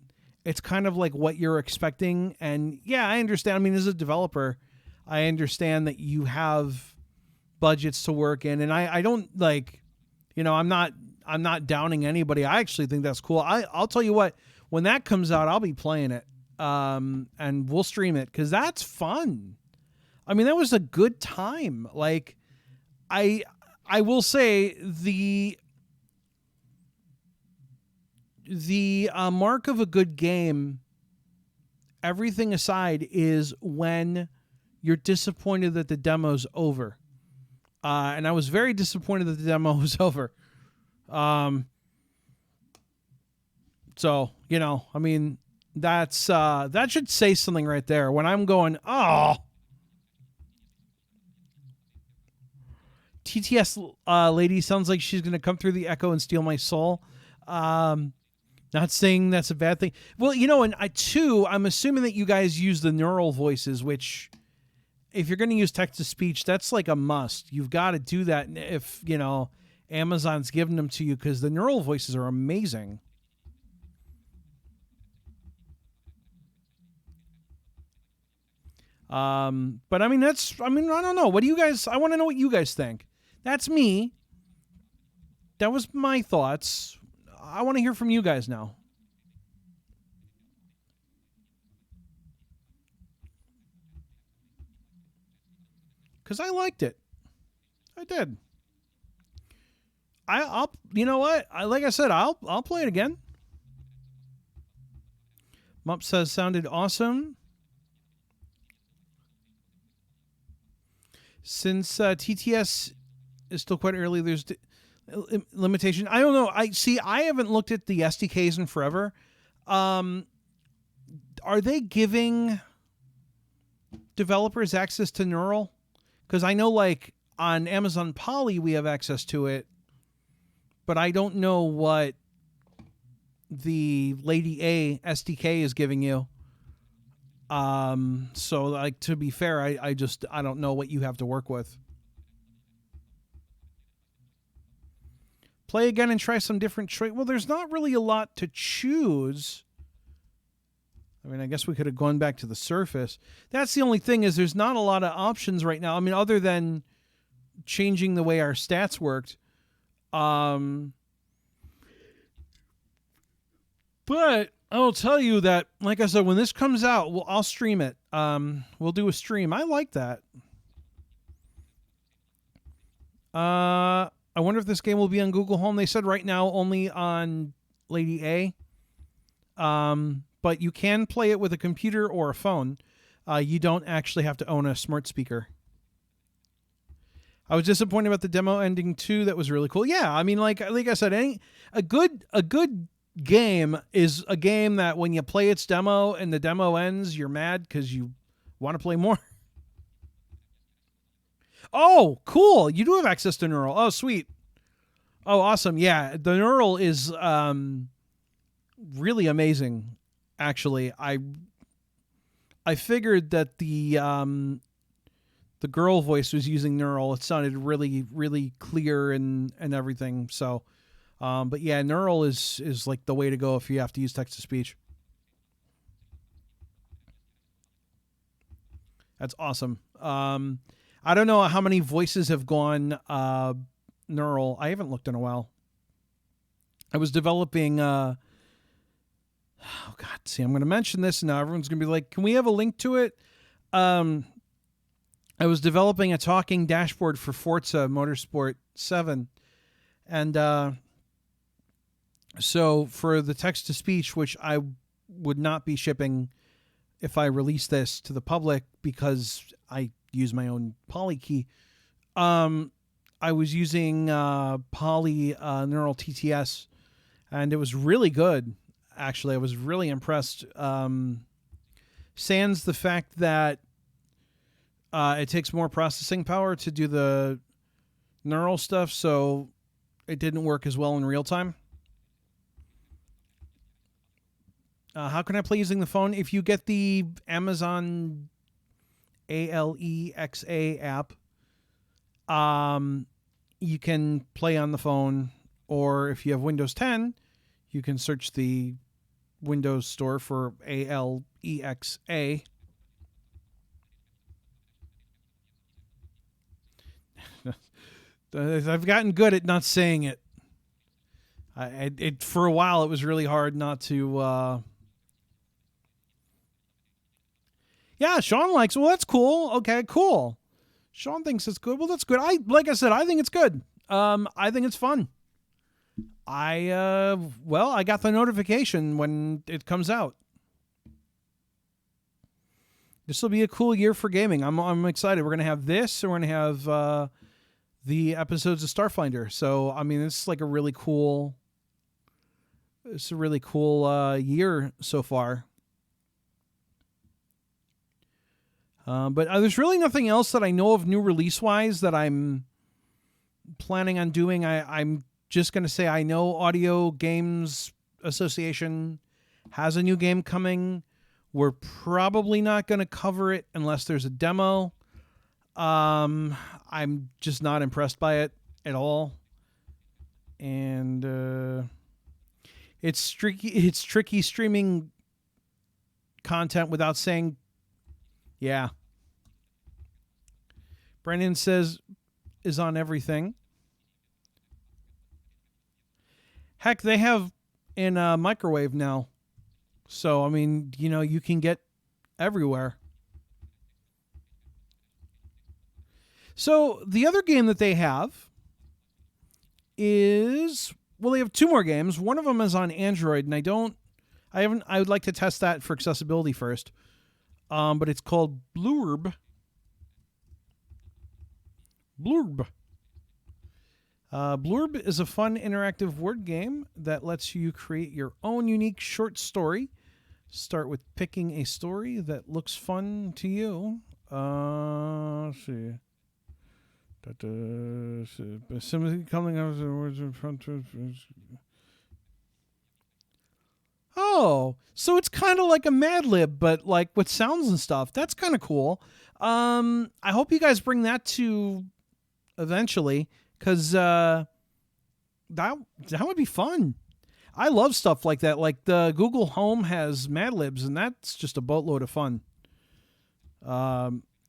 S1: it's kind of like what you're expecting. And yeah, I understand. I mean, as a developer, I understand that you have budgets to work in, and I don't, like, you know, I'm not downing anybody. I actually think that's cool. I'll tell you what, when that comes out, I'll be playing it, and we'll stream it, because that's fun. I mean, that was a good time. Like, I will say the mark of a good game, everything aside, is when you're disappointed that the demo's over. And I was very disappointed that the demo was over. So, you know, I mean, that's that should say something right there. When I'm going, oh, TTS lady sounds like she's going to come through the echo and steal my soul. Not saying that's a bad thing. Well, you know, and I'm assuming that you guys use the neural voices, which, if you're going to use text-to-speech, that's like a must. You've got to do that if, you know, Amazon's giving them to you, because the neural voices are amazing. But I mean, I don't know. What do you guys, I want to know what you guys think. That's me. That was my thoughts. I want to hear from you guys now. Because I liked it. I did. I'll, you know what? Like I said, I'll play it again. Mup says sounded awesome. Since TTS is still quite early, there's limitation. I don't know. I haven't looked at the SDKs in forever. Are they giving developers access to Neural? Because I know, like, on Amazon Poly we have access to it, but I don't know what the Lady A SDK is giving you. So, like, to be fair, I don't know what you have to work with. Play again and try some different choice. Well, there's not really a lot to choose. I mean, I guess we could have gone back to the surface. That's the only thing, is there's not a lot of options right now. I mean, other than changing the way our stats worked. But I'll tell you that, like I said, when this comes out, I'll stream it. We'll do a stream. I like that. I wonder if this game will be on Google Home. They said right now only on Lady A. But you can play it with a computer or a phone. You don't actually have to own a smart speaker. I was disappointed about the demo ending too. That was really cool. Yeah, I mean, like I said, a good game is a game that when you play its demo and the demo ends, you're mad because you want to play more. Oh, cool. You do have access to Neural. Oh, sweet. Oh, awesome. Yeah, the Neural is really amazing, actually. I figured that the girl voice was using Neural. It sounded really, really clear and everything. So, but yeah, Neural is like the way to go if you have to use text-to-speech. That's awesome. I don't know how many voices have gone neural. I haven't looked in a while. I was developing oh God, see, I'm going to mention this and now everyone's going to be like, can we have a link to it? I was developing a talking dashboard for Forza Motorsport 7. And so for the text-to-speech, which I would not be shipping if I release this to the public because I use my own Poly key, I was using Poly Neural TTS, and it was really good. Actually, I was really impressed. Sans the fact that it takes more processing power to do the neural stuff, so it didn't work as well in real time. How can I play using the phone? If you get the Amazon Alexa app, you can play on the phone, or if you have Windows 10, you can search the Windows Store for Alexa. I've gotten good at not saying it. For a while, it was really hard not to. Yeah, Sean likes it. Well, that's cool. Okay, cool. Sean thinks it's good. Well, that's good. Like I said, I think it's good. I think it's fun. I got the notification when it comes out. This will be a cool year for gaming. I'm excited. We're gonna have this, and we're gonna have the episodes of Starfinder. So I mean, it's like a really cool. It's a really cool year so far. But there's really nothing else that I know of new release-wise that I'm planning on doing. I'm just going to say I know Audio Games Association has a new game coming. We're probably not going to cover it unless there's a demo. I'm just not impressed by it at all. And it's tricky streaming content without saying, yeah. Brendan says is on everything. Heck, they have in microwave now. So, I mean, you can get everywhere. So, the other game that they have is, well, they have two more games. One of them is on Android, and I would like to test that for accessibility first. But it's called Blurb. Blurb is a fun interactive word game that lets you create your own unique short story. Start with picking a story that looks fun to you. Let's see. Somebody coming out of the words in front of. Oh, so it's kind of like a Mad Lib, but like with sounds and stuff. That's kind of cool. I hope you guys bring that to eventually, because that would be fun. I love stuff like that. Like the Google Home has Mad Libs, and that's just a boatload of fun.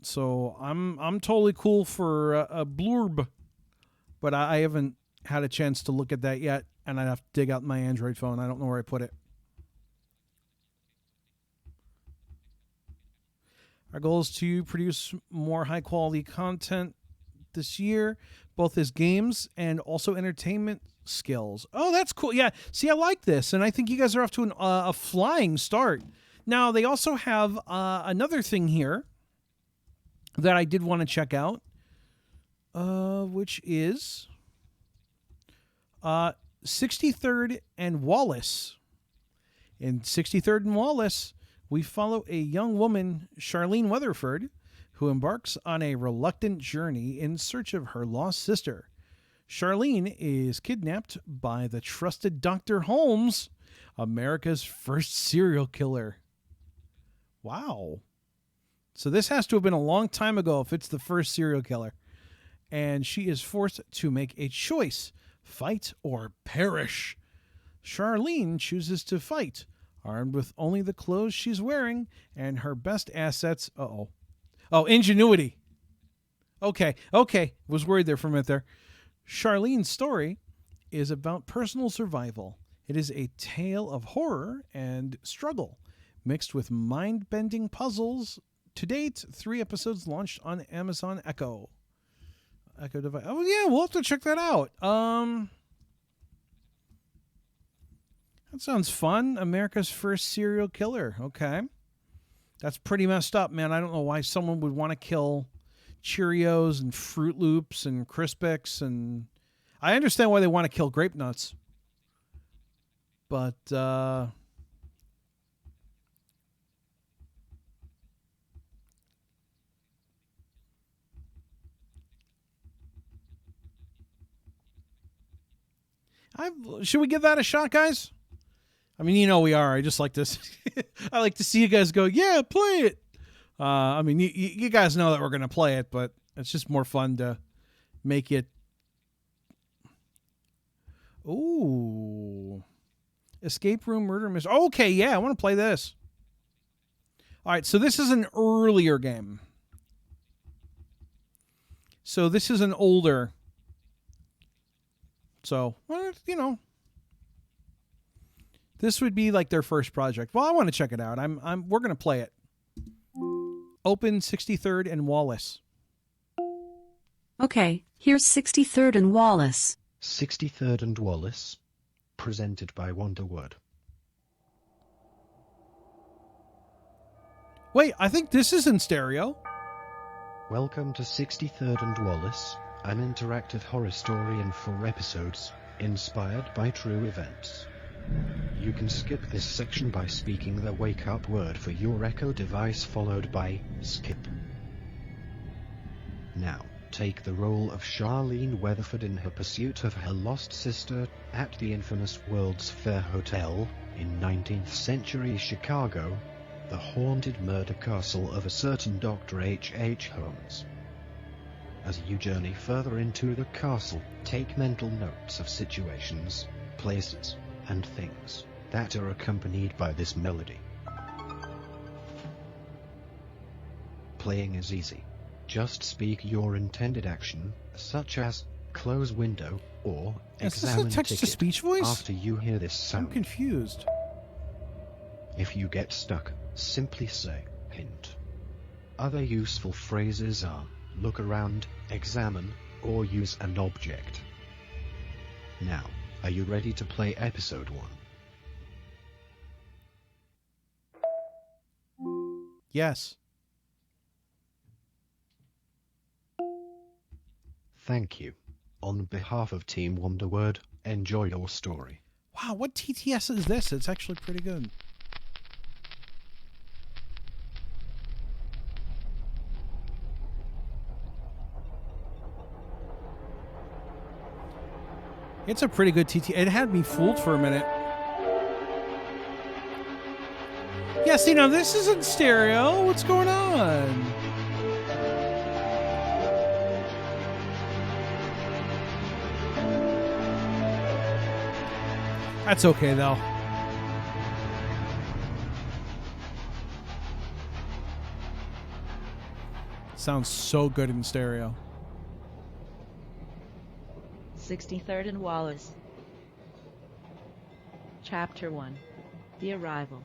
S1: So I'm totally cool for a Blurb, but I haven't had a chance to look at that yet, and I'd have to dig out my Android phone. I don't know where I put it. Our goal is to produce more high-quality content this year, both as games and also entertainment skills. Oh, that's cool. Yeah, see, I like this, and I think you guys are off to a flying start. Now, they also have another thing here that I did want to check out, which is 63rd and Wallace. In 63rd and Wallace, we follow a young woman, Charlene Weatherford, who embarks on a reluctant journey in search of her lost sister. Charlene is kidnapped by the trusted Dr. Holmes, America's first serial killer. Wow. So this has to have been a long time ago if it's the first serial killer. And she is forced to make a choice, fight or perish. Charlene chooses to fight, armed with only the clothes she's wearing and her best assets. Oh, ingenuity. Okay. Was worried there for a minute there. Charlene's story is about personal survival. It is a tale of horror and struggle mixed with mind-bending puzzles. To date, 3 episodes launched on Amazon Echo. Echo device. Oh yeah, we'll have to check that out. That sounds fun. America's first serial killer. Okay. That's pretty messed up, man. I don't know why someone would want to kill Cheerios and Fruit Loops and Crispix, and I understand why they want to kill grape nuts. But should we give that a shot, guys? I mean, you know we are. I just like this. I like to see you guys go, yeah, play it. I mean, you guys know that we're going to play it, but it's just more fun to make it. Ooh. Escape room murder mystery. Okay, yeah, I want to play this. All right, so this is an earlier game. So this is an older. So, well, you know. This would be like their first project. Well, I want to check it out. We're going to play it. Open 63rd and Wallace.
S8: Okay, here's 63rd and Wallace.
S11: 63rd and Wallace, presented by Wanderword.
S1: Wait, I think this is in stereo.
S11: Welcome to 63rd and Wallace, an interactive horror story in 4 episodes, inspired by true events. You can skip this section by speaking the wake-up word for your Echo device followed by skip. Now, take the role of Charlene Weatherford in her pursuit of her lost sister at the infamous World's Fair Hotel in 19th century Chicago, the haunted murder castle of a certain Dr. H.H. Holmes. As you journey further into the castle, take mental notes of situations, places, and things that are accompanied by this melody. Playing is easy. Just speak your intended action, such as close window or examine
S1: is this a text-to-speech voice?
S11: After you hear this sound.
S1: I'm confused.
S11: If you get stuck, simply say hint. Other useful phrases are look around, examine, or use an object. Now, are you ready to play episode 1?
S1: Yes.
S11: Thank you. On behalf of Team Wanderword, enjoy your story.
S1: Wow, what TTS is this? It's actually pretty good. It's a pretty good TT. It had me fooled for a minute. Yeah, see, now this isn't stereo. What's going on? That's okay, though. Sounds so good in stereo.
S12: 63rd and Wallace. Chapter 1. The Arrival.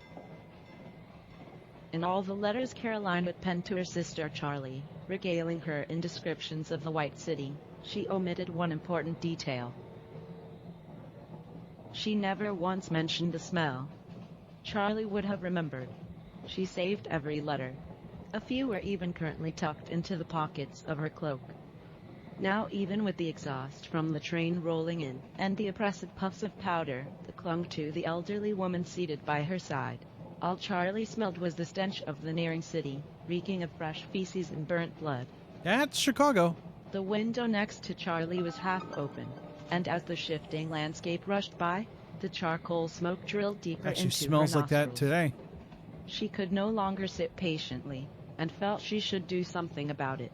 S12: In all the letters Caroline had penned to her sister Charlie, regaling her in descriptions of the White City, she omitted one important detail. She never once mentioned the smell. Charlie would have remembered. She saved every letter. A few were even currently tucked into the pockets of her cloak. Now, even with the exhaust from the train rolling in, and the oppressive puffs of powder that clung to the elderly woman seated by her side, all Charlie smelled was the stench of the nearing city, reeking of fresh feces and burnt blood.
S1: That's Chicago.
S12: The window next to Charlie was half open, and as the shifting landscape rushed by, the charcoal smoke drilled deeper
S1: Actually
S12: into
S1: smells
S12: her
S1: like that
S12: nostrils.
S1: today.
S12: She could no longer sit patiently, and felt she should do something about it.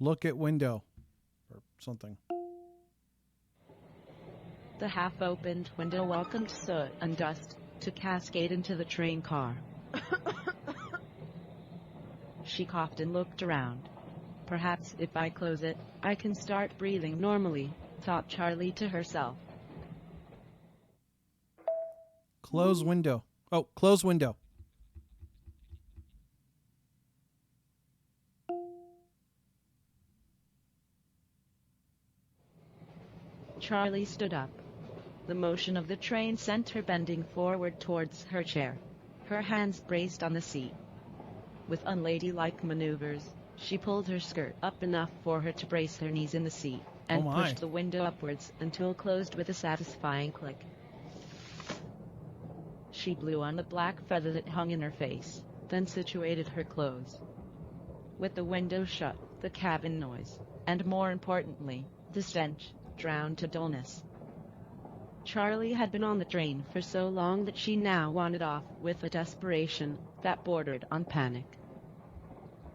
S1: Look at window. Or something.
S12: The half-opened window welcomed soot and dust to cascade into the train car. She coughed and looked around. Perhaps if I close it, I can start breathing normally, thought Charlie to herself.
S1: Close window. Oh, close window.
S12: Charlie stood up. The motion of the train sent her bending forward towards her chair. Her hands braced on the seat. With unladylike maneuvers, she pulled her skirt up enough for her to brace her knees in the seat, and pushed the window upwards until it closed with a satisfying click. She blew on the black feather that hung in her face, then situated her clothes. With the window shut, the cabin noise, and more importantly, the stench, drowned to dullness. Charlie had been on the train for so long that she now wanted off with a desperation that bordered on panic.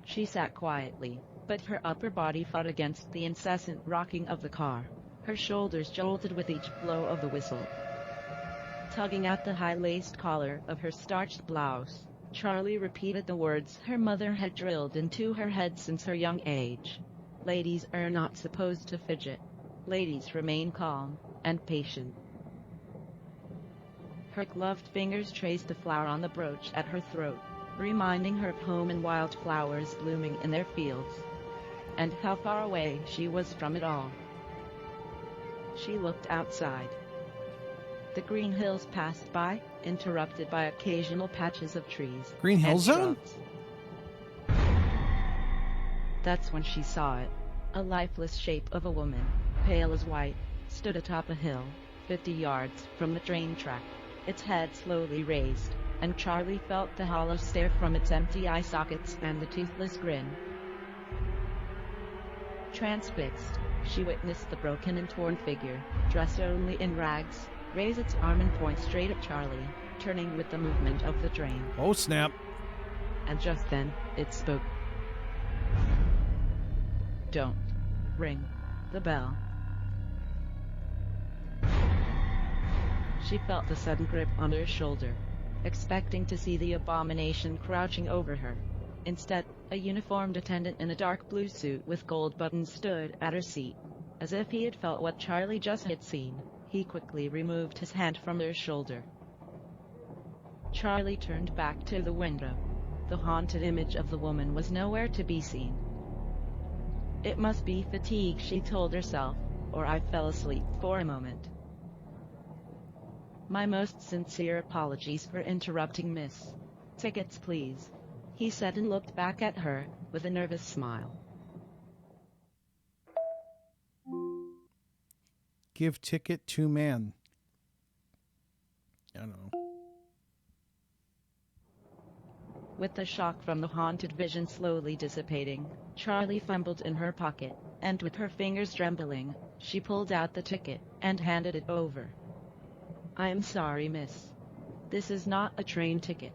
S12: She sat quietly, but her upper body fought against the incessant rocking of the car. Her shoulders jolted with each blow of the whistle. Tugging at the high-laced collar of her starched blouse, Charlie repeated the words her mother had drilled into her head since her young age. Ladies are not supposed to fidget. Ladies remain calm and patient. Her gloved fingers traced the flower on the brooch at her throat, reminding her of home and wildflowers blooming in their fields, and how far away she was from it all. She looked outside. The green hills passed by, interrupted by occasional patches of trees.
S1: Green Hill Zone?
S12: That's when she saw it. A lifeless shape of a woman, pale as white, stood atop a hill, 50 yards from the train track, its head slowly raised, and Charlie felt the hollow stare from its empty eye sockets and the toothless grin. Transfixed, she witnessed the broken and torn figure, dressed only in rags, raise its arm and point straight at Charlie, turning with the movement of the train.
S1: Oh, snap.
S12: And just then, it spoke. Don't ring the bell. She felt the sudden grip on her shoulder, expecting to see the abomination crouching over her. Instead, a uniformed attendant in a dark blue suit with gold buttons stood at her seat. As if he had felt what Charlie just had seen, he quickly removed his hand from her shoulder. Charlie turned back to the window. The haunted image of the woman was nowhere to be seen. It must be fatigue, she told herself, or I fell asleep for a moment. My most sincere apologies for interrupting, miss. Tickets, please, he said and looked back at her with a nervous smile.
S1: Give ticket to man. I don't know.
S12: With the shock from the haunted vision slowly dissipating, Charlie fumbled in her pocket, and with her fingers trembling, she pulled out the ticket and handed it over. I'm sorry, miss. This is not a train ticket.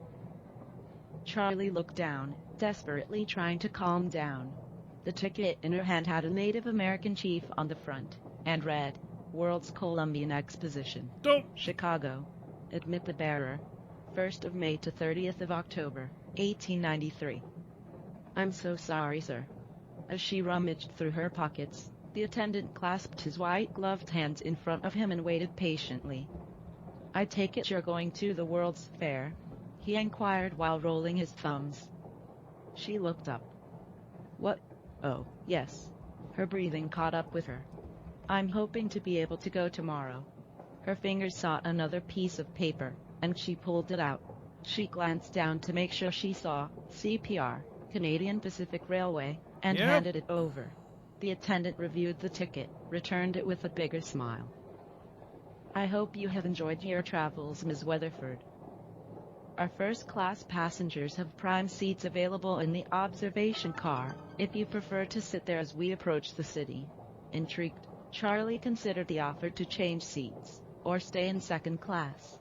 S12: Charlie looked down, desperately trying to calm down. The ticket in her hand had a Native American chief on the front, and read, World's Columbian Exposition, Chicago. Admit the bearer. 1st of May to 30th of October, 1893. I'm so sorry, sir. As she rummaged through her pockets, the attendant clasped his white-gloved hands in front of him and waited patiently. I take it you're going to the World's Fair? He inquired while rolling his thumbs. She looked up. What? Oh, yes. Her breathing caught up with her. I'm hoping to be able to go tomorrow. Her fingers sought another piece of paper, and she pulled it out. She glanced down to make sure she saw CPR, Canadian Pacific Railway, and handed it over. The attendant reviewed the ticket, returned it with a bigger smile. I hope you have enjoyed your travels, Ms. Weatherford. Our first-class passengers have prime seats available in the observation car, if you prefer to sit there as we approach the city. Intrigued, Charlie considered the offer to change seats, or stay in second class.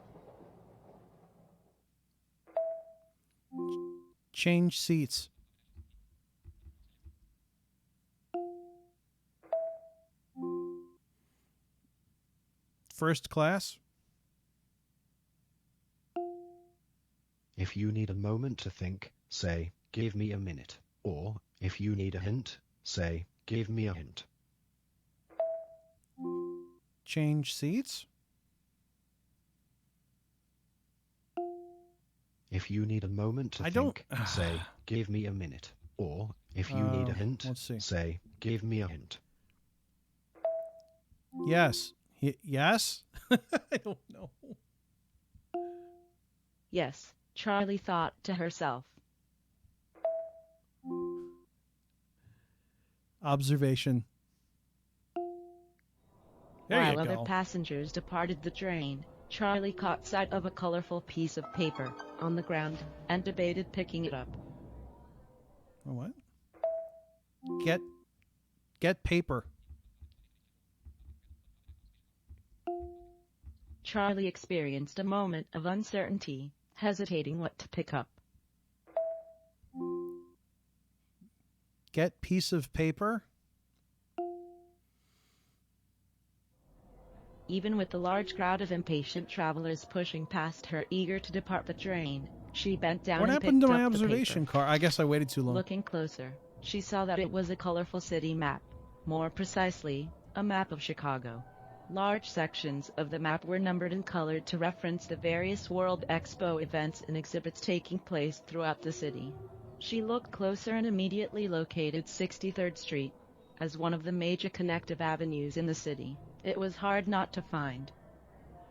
S1: Change seats. First class?
S11: if you need a moment to think, say, give me a minute. Or, if you need a hint, say, give me a hint.
S1: Change seats?
S11: If you need a moment to think, say, give me a minute. Or, if you need a hint,
S1: let's see.
S11: say, give me a hint.
S1: Yes. Yes? I don't know.
S12: Yes, Charlie thought to herself.
S1: Observation. There
S12: While
S1: you
S12: other
S1: go.
S12: passengers departed the train, Charlie caught sight of a colorful piece of paper on the ground and debated picking it up.
S1: What? Get paper.
S12: Charlie experienced a moment of uncertainty, hesitating what to pick up.
S1: Get piece of paper?
S12: Even with the large crowd of impatient travelers pushing past her eager to depart the train, she bent down
S1: What
S12: and
S1: happened
S12: picked
S1: to my
S12: up the
S1: observation
S12: paper.
S1: car? I guess I waited too long.
S12: Looking closer, she saw that it was a colorful city map. More precisely, a map of Chicago. Large sections of the map were numbered and colored to reference the various World Expo events and exhibits taking place throughout the city. She looked closer and immediately located 63rd Street as one of the major connective avenues in the city. It was hard not to find.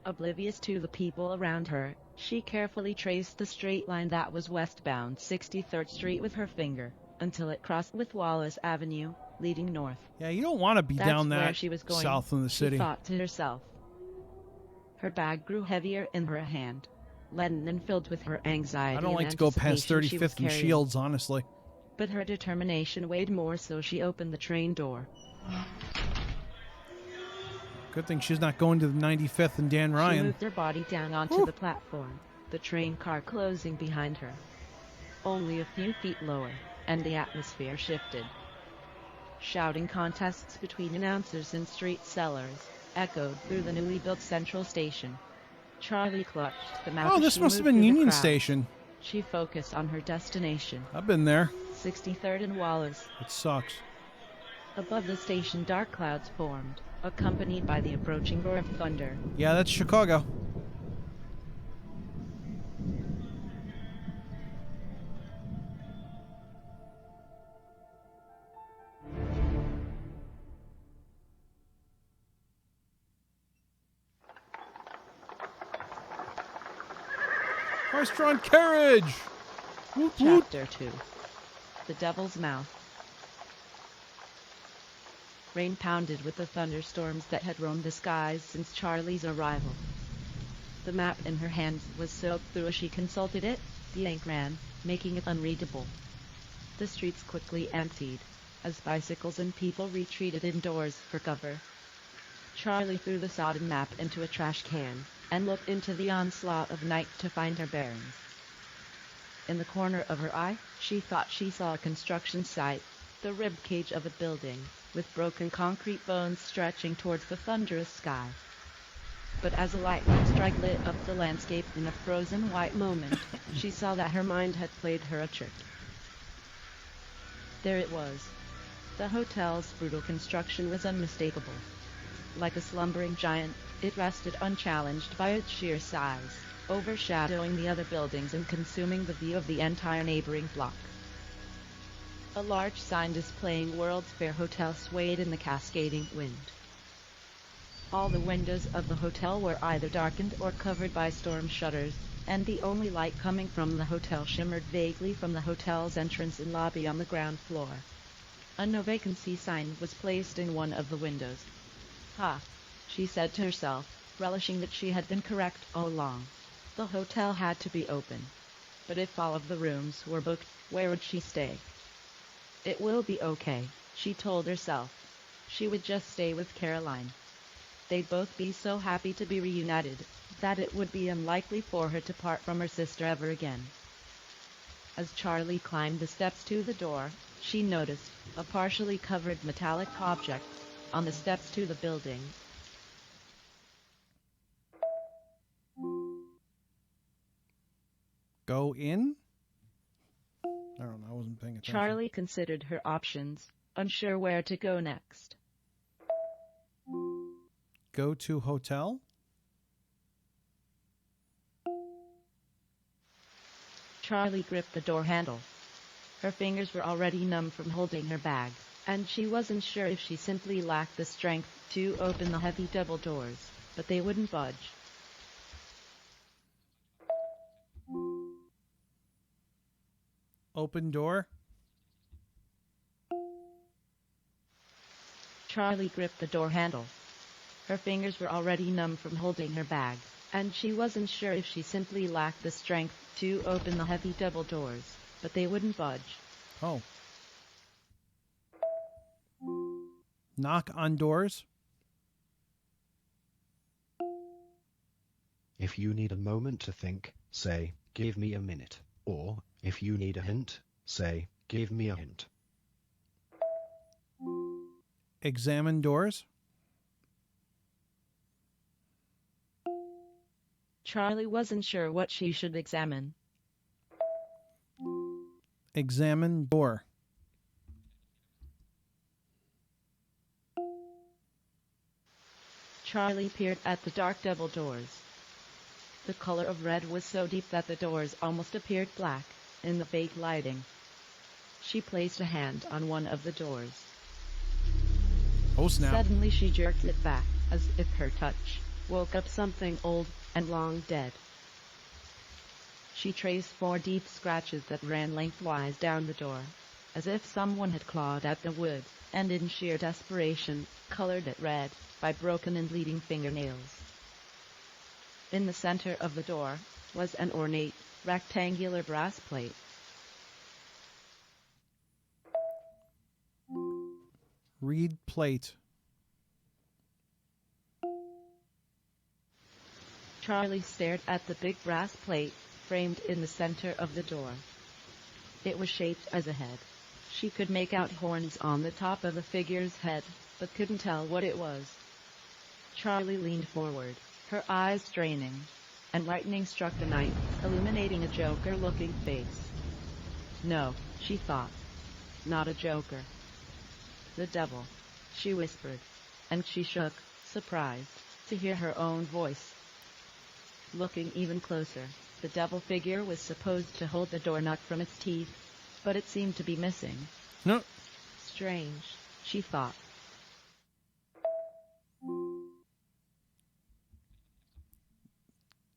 S12: Oblivious to the people around her, she carefully traced the straight line that was westbound 63rd Street with her finger, until it crossed with Wallace Avenue, leading north.
S1: Yeah, you don't want to be
S12: That's
S1: down
S12: where
S1: that
S12: she was going,
S1: south in the city.
S12: she thought to herself. Her bag grew heavier in her hand, leaden and filled with her anxiety.
S1: I don't
S12: and
S1: like to go past
S12: anticipation she was
S1: 35th and
S12: carrying.
S1: Shields, honestly.
S12: But her determination weighed more, so she opened the train door.
S1: Good thing she's not going to the 95th and Dan
S12: She
S1: Ryan.
S12: moved her body down onto the platform, the train car closing behind her. Only a few feet lower, and the atmosphere shifted. Shouting contests between announcers and street sellers echoed through the newly built central station. Charlie clutched the map.
S1: Oh,
S12: as
S1: this
S12: she
S1: must have
S12: moved
S1: been
S12: through the
S1: Union
S12: crowd.
S1: Station.
S12: She focused on her destination,
S1: I've been there.
S12: 63rd and Wallace.
S1: It sucks.
S12: Above the station, dark clouds formed, accompanied by the approaching roar of thunder.
S1: Yeah, that's Chicago. Horse-drawn carriage! Woot, woot.
S12: Chapter 2. The Devil's Mouth. Rain pounded with the thunderstorms that had roamed the skies since Charlie's arrival. The map in her hands was soaked through as she consulted it. The ink ran, making it unreadable. The streets quickly emptied, as bicycles and people retreated indoors for cover. Charlie threw the sodden map into a trash can, and looked into the onslaught of night to find her bearings. In the corner of her eye, she thought she saw a construction site, the rib cage of a building, with broken concrete bones stretching towards the thunderous sky. But as a lightning strike lit up the landscape in a frozen white moment, she saw that her mind had played her a trick. There it was. The hotel's brutal construction was unmistakable. Like a slumbering giant, it rested unchallenged by its sheer size, overshadowing the other buildings and consuming the view of the entire neighboring block. A large sign displaying World's Fair Hotel swayed in the cascading wind. All the windows of the hotel were either darkened or covered by storm shutters, and the only light coming from the hotel shimmered vaguely from the hotel's entrance and lobby on the ground floor. A no vacancy sign was placed in one of the windows. Ha! She said to herself, relishing that she had been correct all along. The hotel had to be open. But if all of the rooms were booked, where would she stay? It will be okay, she told herself. She would just stay with Caroline. They'd both be so happy to be reunited, that it would be unlikely for her to part from her sister ever again. As Charlie climbed the steps to the door, she noticed a partially covered metallic object on the steps to the building.
S1: Go in? I don't know. I wasn't paying attention.
S12: Charlie considered her options, unsure where to go next.
S1: Go to hotel?
S12: Charlie gripped the door handle. Her fingers were already numb from holding her bag, and she wasn't sure if she simply lacked the strength to open the heavy double doors, but they wouldn't budge.
S1: Open door?
S12: Charlie gripped the door handle. Her fingers were already numb from holding her bag, and she wasn't sure if she simply lacked the strength to open the heavy double doors, but they wouldn't budge.
S1: Oh. Knock on doors?
S11: If you need a moment to think, say, give me a minute. Or, if you need a hint, say, give me a hint.
S1: Examine doors?
S12: Charlie wasn't sure what she should examine.
S1: Examine door.
S12: Charlie peered at the dark double doors. The color of red was so deep that the doors almost appeared black in the fake lighting. She placed a hand on one of the doors.
S1: Oh, snap.
S12: Suddenly she jerked it back, as if her touch woke up something old and long dead. She traced 4 deep scratches that ran lengthwise down the door, as if someone had clawed at the wood, and in sheer desperation, colored it red by broken and bleeding fingernails. In the center of the door was an ornate, rectangular brass plate.
S1: Read plate.
S12: Charlie stared at the big brass plate framed in the center of the door. It was shaped as a head. She could make out horns on the top of the figure's head, but couldn't tell what it was. Charlie leaned forward, her eyes straining, and lightning struck the night, illuminating a Joker-looking face. No, she thought. Not a Joker. The devil, she whispered, and she shook, surprised, to hear her own voice. Looking even closer, the devil figure was supposed to hold the doorknob from its teeth, but it seemed to be missing.
S1: No.
S12: Strange, she thought.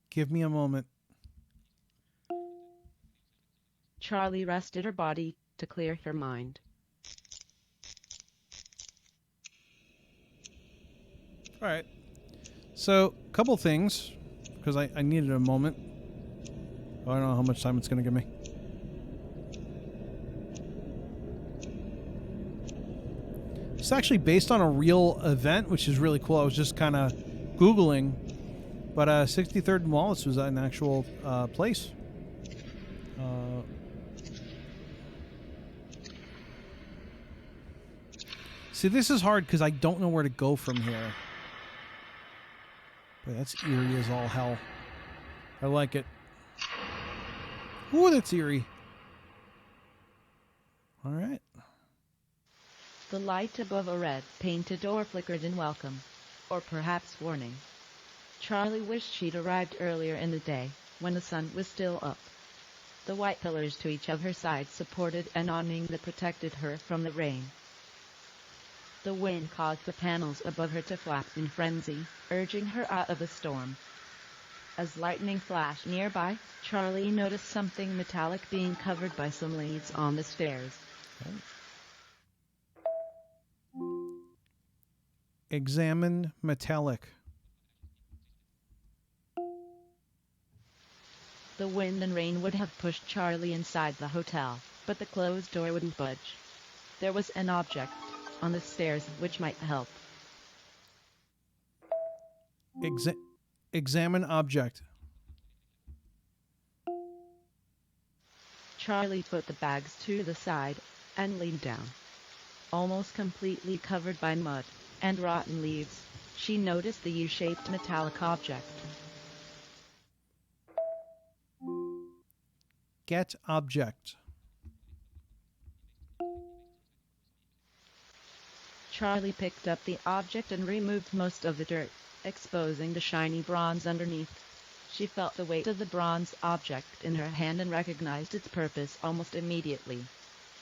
S1: Give me a moment.
S12: Charlie rested her body to clear her mind.
S1: All right. So, couple things, because I needed a moment. I don't know how much time it's going to give me. It's actually based on a real event, which is really cool. I was just kind of Googling, but 63rd and Wallace was an actual place. See, this is hard because I don't know where to go from here. Boy, that's eerie as all hell. I like it. Ooh, that's eerie. All right.
S12: The light above a red painted door flickered in welcome, or perhaps warning. Charlie wished she'd arrived earlier in the day, when the sun was still up. The white pillars to each of her sides supported an awning that protected her from the rain. The wind caused the panels above her to flap in frenzy, urging her out of the storm. As lightning flashed nearby, Charlie noticed something metallic being covered by some leaves on the stairs.
S1: Examine metallic.
S12: The wind and rain would have pushed Charlie inside the hotel, but the closed door wouldn't budge. There was an object on the stairs which might help.
S1: Examine object.
S12: Charlie put the bags to the side and leaned down. Almost completely covered by mud and rotten leaves, she noticed the U-shaped metallic object.
S1: Get object.
S12: Charlie picked up the object and removed most of the dirt, exposing the shiny bronze underneath. She felt the weight of the bronze object in her hand and recognized its purpose almost immediately.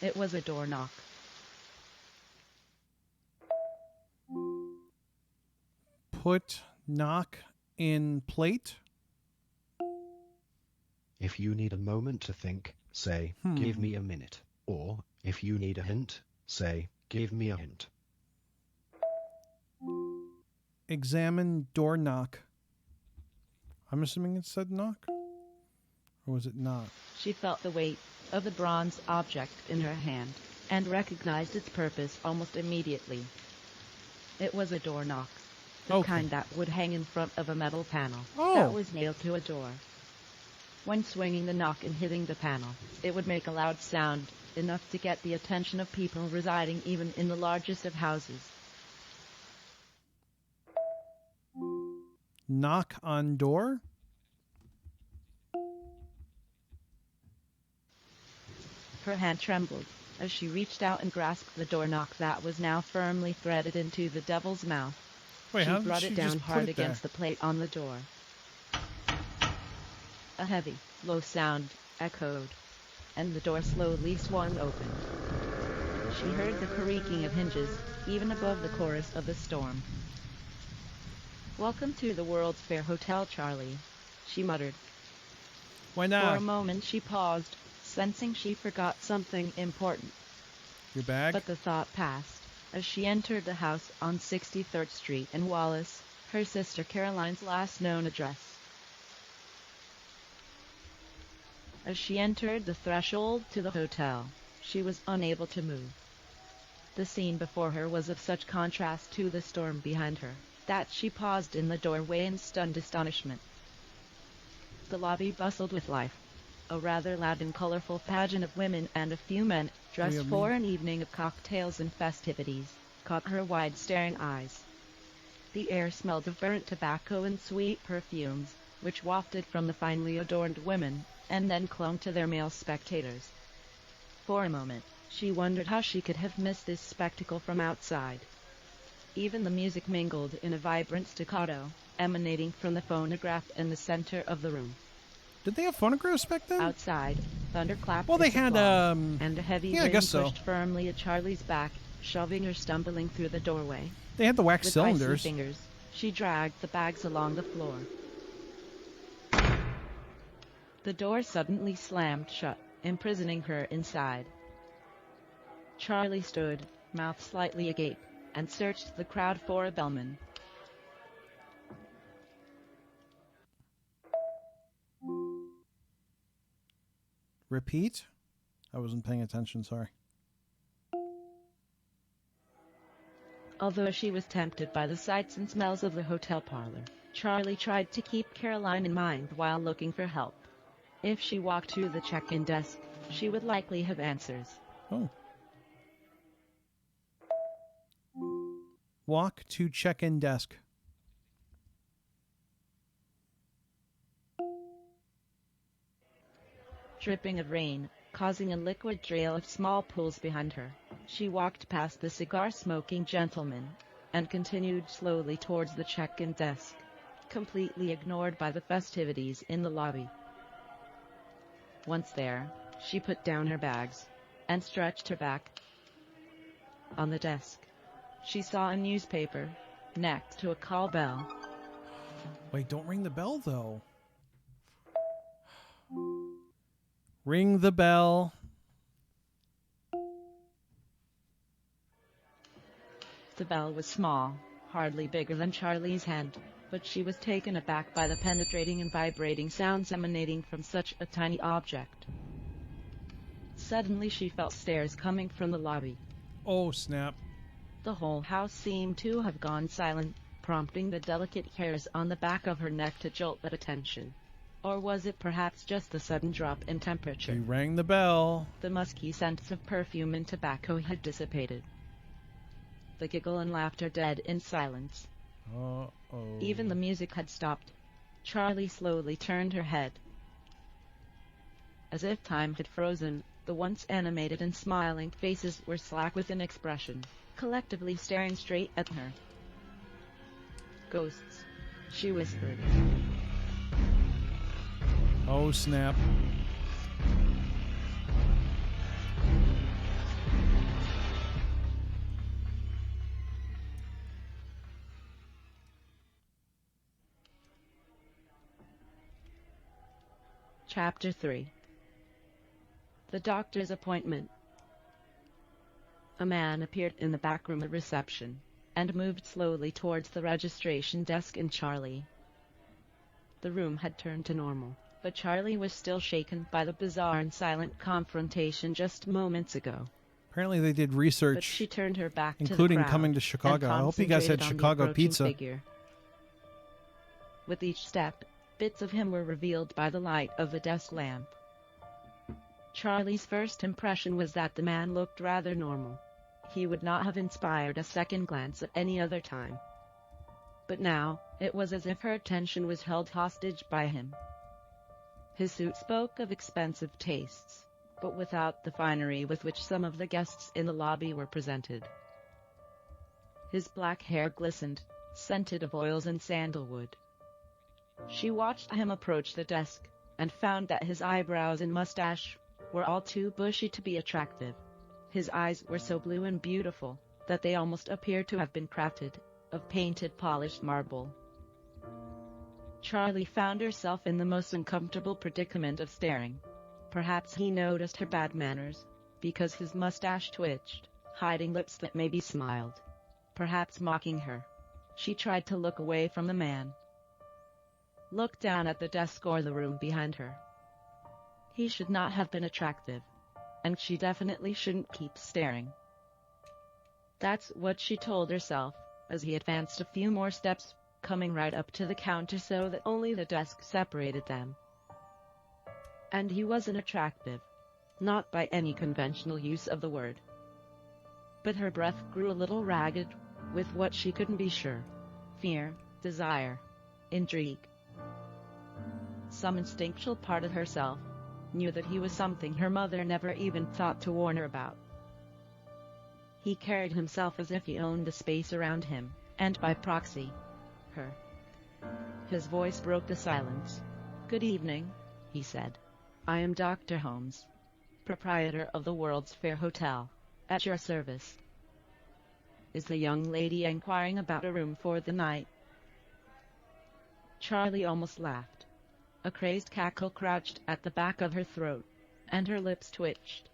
S12: It was a door knock.
S1: Put knock in plate.
S11: If you need a moment to think, say, give me a minute. Or, if you need a hint, say, give me a hint.
S1: Examine door knock. I'm assuming it said knock? Or was it not?
S12: She felt the weight of the bronze object in her hand, and recognized its purpose almost immediately. It was a door knock. The kind that would hang in front of a metal panel that was nailed to a door. When swinging the knock and hitting the panel, it would make a loud sound, enough to get the attention of people residing even in the largest of houses.
S1: Knock on door?
S12: Her hand trembled as she reached out and grasped the door knock that was now firmly threaded into the devil's mouth.
S1: Wait,
S12: She
S1: how did
S12: brought
S1: she
S12: it down
S1: just put
S12: hard
S1: it there?
S12: against the plate on the door. A heavy, low sound echoed, and the door slowly swung open. She heard the creaking of hinges, even above the chorus of the storm. "Welcome to the World's Fair Hotel, Charlie," she muttered.
S1: Why
S12: For
S1: not?
S12: a moment she paused, sensing she forgot something important.
S1: Your bag?
S12: But the thought passed as she entered the house on 63rd Street in Wallace, her sister Caroline's last known address. As she entered the threshold to the hotel, she was unable to move. The scene before her was of such contrast to the storm behind her, that she paused in the doorway in stunned astonishment. The lobby bustled with life. A rather loud and colorful pageant of women and a few men, dressed for an evening of cocktails and festivities, caught her wide staring eyes. The air smelled of burnt tobacco and sweet perfumes, which wafted from the finely adorned women, and then clung to their male spectators. For a moment, she wondered how she could have missed this spectacle from outside. Even the music mingled in a vibrant staccato, emanating from the phonograph in the center of the room.
S1: Did they have phonographs back then?
S12: Outside, thunderclap.
S1: Well, they had,
S12: and a heavy
S1: yeah, I
S12: rain
S1: guess so.
S12: pushed firmly at Charlie's back, shoving her stumbling through the doorway.
S1: They had the wax
S12: With
S1: cylinders.
S12: icy fingers, she dragged the bags along the floor. The door suddenly slammed shut, imprisoning her inside. Charlie stood, mouth slightly agape, and searched the crowd for a bellman.
S1: Repeat? I wasn't paying attention, sorry.
S12: Although she was tempted by the sights and smells of the hotel parlor, Charlie tried to keep Caroline in mind while looking for help. If she walked to the check-in desk, she would likely have answers.
S1: Oh. Walk to check-in desk.
S12: Dripping of rain, causing a liquid trail of small pools behind her, she walked past the cigar-smoking gentleman, and continued slowly towards the check-in desk, completely ignored by the festivities in the lobby. Once there, she put down her bags, and stretched her back. On the desk, she saw a newspaper, next to a call bell.
S1: Wait, don't ring the bell, though. Ring the bell.
S12: The bell was small, hardly bigger than Charlie's hand, but she was taken aback by the penetrating and vibrating sounds emanating from such a tiny object. Suddenly she felt stares coming from the lobby.
S1: Oh, snap.
S12: The whole house seemed to have gone silent, prompting the delicate hairs on the back of her neck to jolt at attention. Or was it perhaps just the sudden drop in temperature?
S1: He rang the bell.
S12: The musky scents of perfume and tobacco had dissipated. The giggle and laughter dead in silence.
S1: Uh-oh.
S12: Even the music had stopped. Charlie slowly turned her head. As if time had frozen, the once animated and smiling faces were slack with an expression, collectively staring straight at her. "Ghosts," she whispered.
S1: Oh, snap.
S12: Chapter 3. The doctor's appointment. A man appeared in the back room at reception, and moved slowly towards the registration desk in Charlie. The room had turned to normal, but Charlie was still shaken by the bizarre and silent confrontation just moments ago.
S1: Apparently they did
S12: But
S1: research,
S12: she turned her back
S1: including
S12: to the crowd
S1: coming to Chicago. I hope you guys had
S12: and
S1: Chicago
S12: concentrated on the
S1: pizza.
S12: approaching figure. With each step, bits of him were revealed by the light of the desk lamp. Charlie's first impression was that the man looked rather normal. He would not have inspired a second glance at any other time. But now, it was as if her attention was held hostage by him. His suit spoke of expensive tastes, but without the finery with which some of the guests in the lobby were presented. His black hair glistened, scented of oils and sandalwood. She watched him approach the desk, and found that his eyebrows and mustache were all too bushy to be attractive. His eyes were so blue and beautiful, that they almost appeared to have been crafted of painted polished marble. Charlie found herself in the most uncomfortable predicament of staring. Perhaps he noticed her bad manners, because his mustache twitched, hiding lips that maybe smiled. Perhaps mocking her. She tried to look away from the man. Look down at the desk or the room behind her. He should not have been attractive, and she definitely shouldn't keep staring. That's what she told herself, as he advanced a few more steps, coming right up to the counter so that only the desk separated them. And he wasn't attractive. Not by any conventional use of the word. But her breath grew a little ragged, with what she couldn't be sure. Fear, desire, intrigue. Some instinctual part of herself knew that he was something her mother never even thought to warn her about. He carried himself as if he owned the space around him, and by proxy, her. His voice broke the silence. "Good evening," he said. "I am Dr. Holmes, proprietor of the World's Fair Hotel, at your service. Is the young lady inquiring about a room for the night?" Charlie almost laughed. A crazed cackle crouched at the back of her throat, and her lips twitched.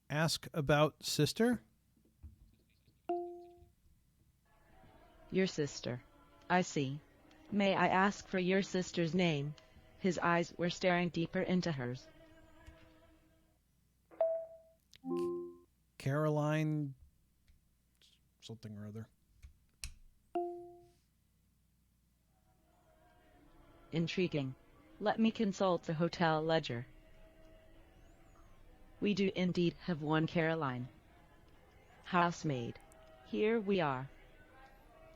S1: Ask about sister?
S12: "Your sister. I see. May I ask for your sister's name?" His eyes were staring deeper into hers.
S1: Caroline something or other.
S12: Intriguing. Let me consult the hotel ledger. We do indeed have one Caroline. Housemaid. Here we are.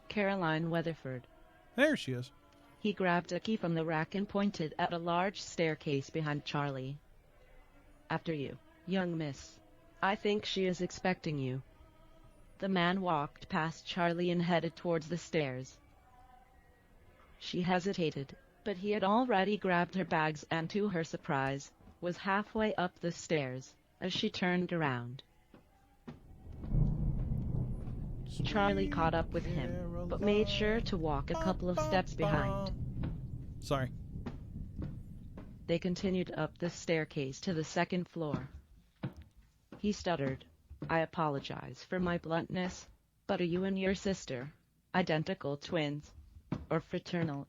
S12: Caroline Weatherford.
S1: There she is.
S12: He grabbed a key from the rack and pointed at a large staircase behind Charlie. "After you, young miss. I think she is expecting you." The man walked past Charlie and headed towards the stairs. She hesitated, but he had already grabbed her bags and, to her surprise, was halfway up the stairs as she turned around. Charlie caught up with him, but made sure to walk a couple of steps behind.
S1: Sorry.
S12: They continued up the staircase to the second floor. He stuttered. "I apologize for my bluntness, but are you and your sister identical twins? Or fraternal?"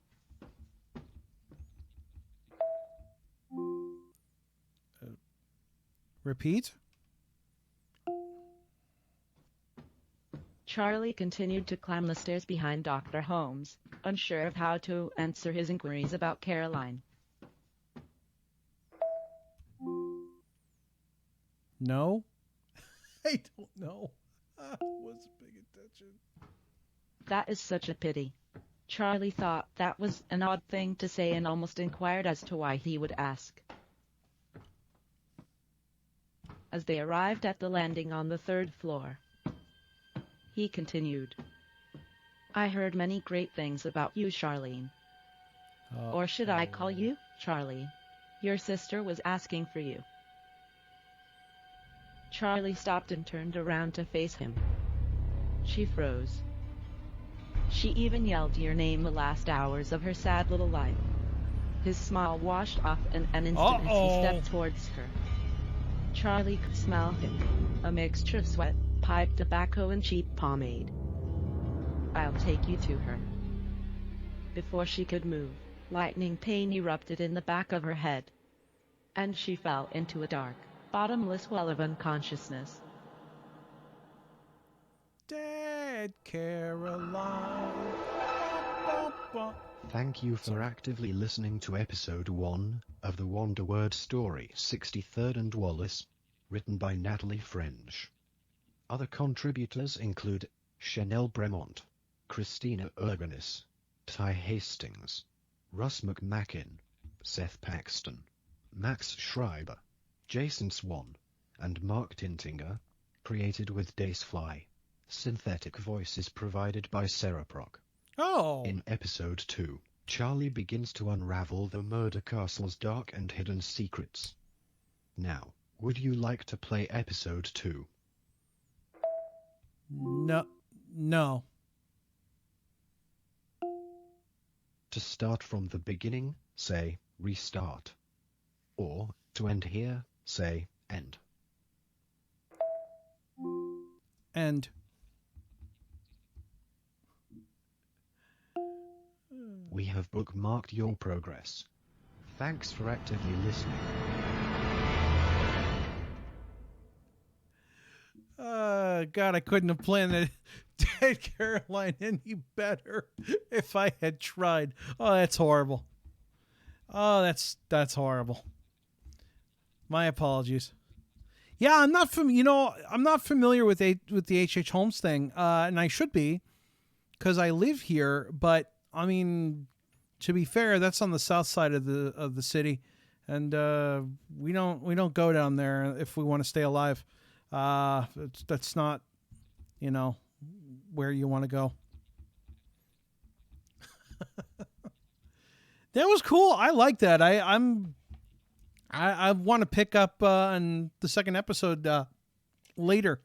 S1: Repeat?
S12: Charlie continued to climb the stairs behind Dr. Holmes, unsure of how to answer his inquiries about Caroline.
S1: No? I don't know. I wasn't paying attention.
S12: "That is such a pity. Charlie thought that was an odd thing to say and almost inquired as to why he would ask. As they arrived at the landing on the 3rd floor, he continued, I heard many great things about you, Charlene. Or should I call you Charlie? Your sister was asking for you. Charlie stopped and turned around to face him. She froze. She even yelled your name the last hours of her sad little life. His smile washed off in an instant as he stepped towards her. Charlie could smell him, a mixture of sweat, pipe tobacco and cheap pomade. I'll take you to her. Before she could move, lightning pain erupted in the back of her head, and she fell into a dark, bottomless well of unconsciousness.
S1: Dead Caroline.
S11: Thank you for actively listening to episode 1 of the Wanderword story 63rd and Wallace, written by Natalie French. Other contributors include Chanel Bremont, Christina Urganis, Ty Hastings, Russ McMacken, Seth Paxton, Max Schreiber, Jason Swan, and Mark Tintinger, created with Dacefly. Synthetic voices provided by Sarah Proc. In episode 2, Charlie begins to unravel the murder castle's dark and hidden secrets. Now, would you like to play episode 2?
S1: No.
S11: To start from the beginning, say restart. Or, to end here, say end.
S1: End.
S11: We have bookmarked your progress. Thanks for actively listening.
S1: God, I couldn't have planned that Dead Caroline any better if I had tried. Oh, that's horrible. Oh, that's horrible. My apologies. Yeah, I'm not familiar with the H.H. Holmes thing, and I should be, because I live here. But I mean, to be fair, that's on the south side of the city, and we don't go down there if we want to stay alive. That's not, where you want to go. That was cool. I like that. I want to pick up on the second episode later.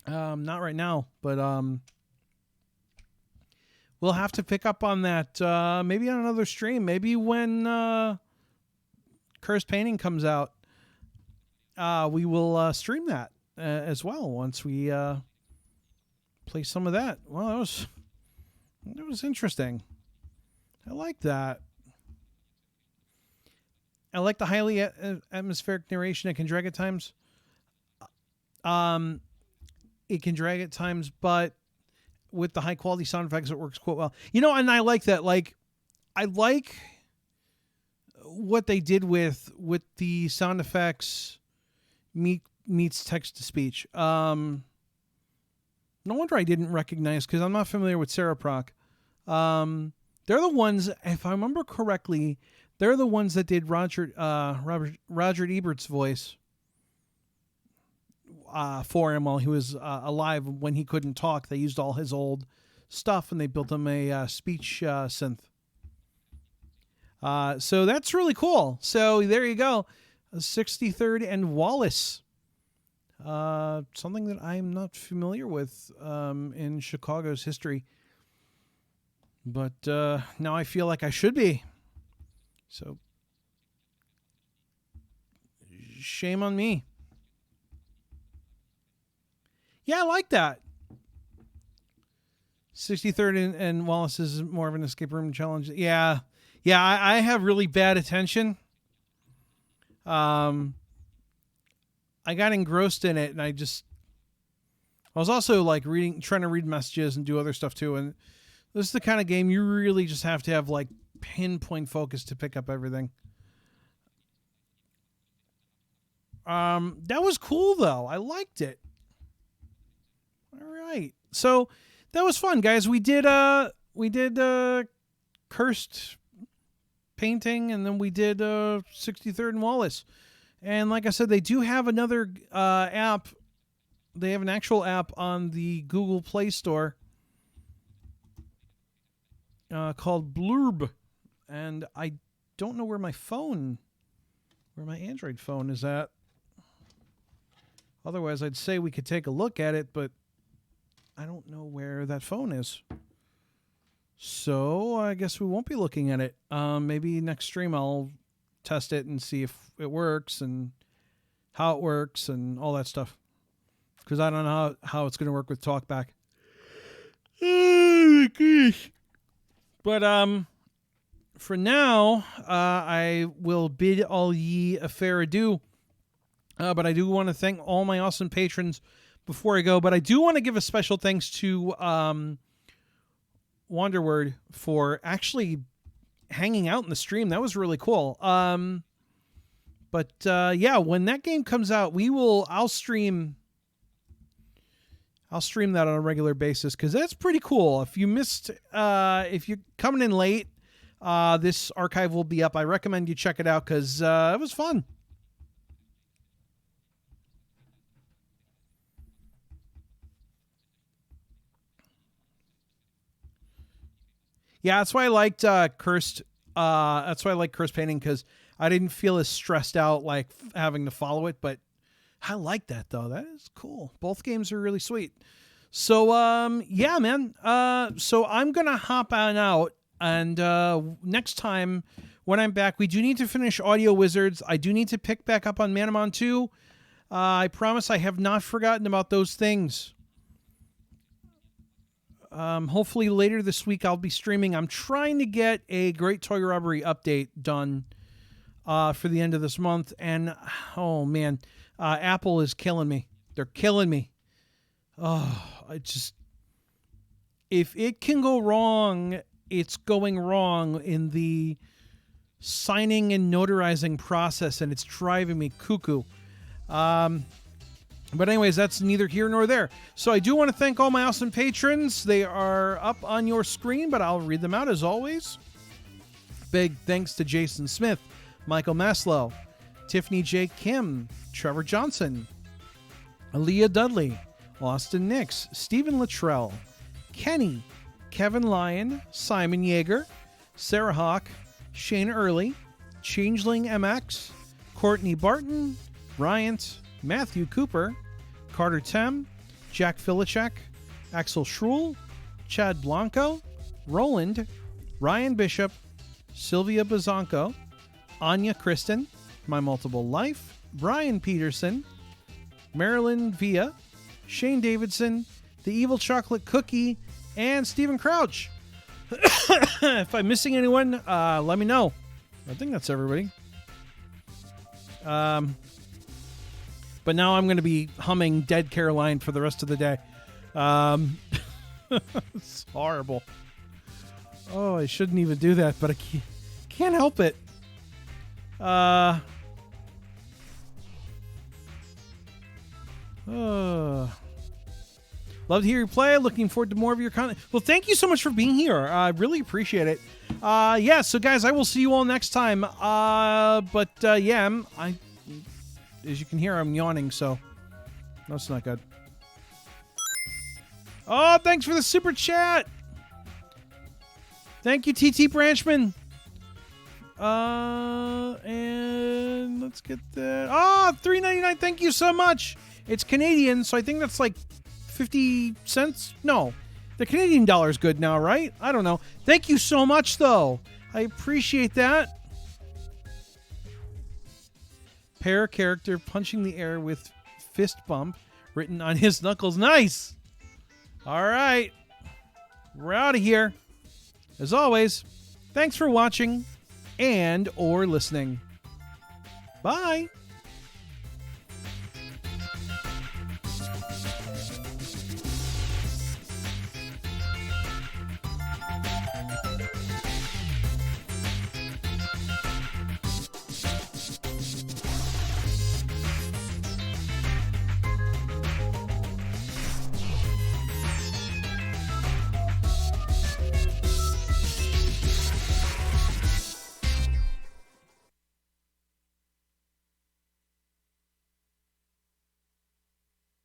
S1: Not right now, but we'll have to pick up on that maybe on another stream. Maybe when Cursed Painting comes out, we will stream that as well once we play some of that. Well, that was interesting. I like that. I like the highly atmospheric narration. It can drag at times. But with the high quality sound effects, it works quite well. And I like that. Like, I like what they did with the sound effects meets text to speech. No wonder I didn't recognize, because I'm not familiar with Sarah Proc. They're the ones, if I remember correctly, they're the ones that did Roger Ebert's voice for him while he was alive. When he couldn't talk, they used all his old stuff and they built him a speech synth. So that's really cool. So there you go. 63rd and Wallace. Something that I'm not familiar with in Chicago's history. But now I feel like I should be. So, shame on me. Yeah, I like that. 63rd and Wallace is more of an escape room challenge. Yeah, I have really bad attention. I got engrossed in it, and I was also like trying to read messages and do other stuff too. And this is the kind of game you really just have to have like pinpoint focus to pick up everything. That was cool though. I liked it. All right. So that was fun, guys. We did we did Cursed painting, and then we did 63rd and Wallace. And like I said, they do have another app. They have an actual app on the Google Play Store called Blurb. And I don't know where my Android phone is at. Otherwise, I'd say we could take a look at it, but I don't know where that phone is. So I guess we won't be looking at it. Maybe next stream I'll test it and see if it works and how it works and all that stuff. Because I don't know how it's going to work with TalkBack. Oh, my gosh. But for now, I will bid all ye a fair adieu. But I do want to thank all my awesome patrons before I go. But I do want to give a special thanks to Wanderword for actually hanging out in the stream. That was really cool. But yeah, when that game comes out, I'll stream that on a regular basis because that's pretty cool. If you missed, if you're coming in late, this archive will be up. I recommend you check it out because it was fun. Yeah, that's why I liked Cursed. That's why I like Cursed painting because I didn't feel as stressed out like having to follow it. But I like that though. That is cool. Both games are really sweet. So yeah, man. So I'm gonna hop on out, and next time when I'm back, we do need to finish Audio Wizards. I do need to pick back up on Manamon 2. I promise I have not forgotten about those things. Hopefully later this week I'll be streaming. I'm trying to get a Great Toy Robbery update done for the end of this month. And, oh, man, Apple is killing me. They're killing me. Oh, if it can go wrong, it's going wrong in the signing and notarizing process, and it's driving me cuckoo. But anyways, that's neither here nor there. So I do want to thank all my awesome patrons. They are up on your screen, but I'll read them out as always. Big thanks to Jason Smith, Michael Maslow, Tiffany J. Kim, Trevor Johnson, Aaliyah Dudley, Austin Nix, Stephen Luttrell, Kenny, Kevin Lyon, Simon Yeager, Sarah Hawk, Shane Early, Changeling MX, Courtney Barton, Bryant, Matthew Cooper, Carter Tem, Jack Filichek, Axel Schruel, Chad Blanco, Roland, Ryan Bishop, Sylvia Bazanco, Anya Kristen, My Multiple Life, Brian Peterson, Marilyn Villa, Shane Davidson, The Evil Chocolate Cookie, and Stephen Crouch. If I'm missing anyone, let me know. I think that's everybody. But now I'm going to be humming Dead Caroline for the rest of the day. It's horrible. Oh, I shouldn't even do that, but I can't help it. Love to hear you play. Looking forward to more of your content. Well, thank you so much for being here. I really appreciate it. Yeah, so guys, I will see you all next time. Yeah, as you can hear, I'm yawning, so that's not good. Oh, thanks for the super chat. Thank you, TT Branchman. And let's get that. Oh, $3.99. Thank you so much. It's Canadian, so I think that's like 50 cents. No, the Canadian dollar is good now, right? I don't know. Thank you so much, though. I appreciate that. Pair character punching the air with fist bump written on his knuckles. Nice. All right. We're out of here. As always, thanks for watching and or listening. Bye.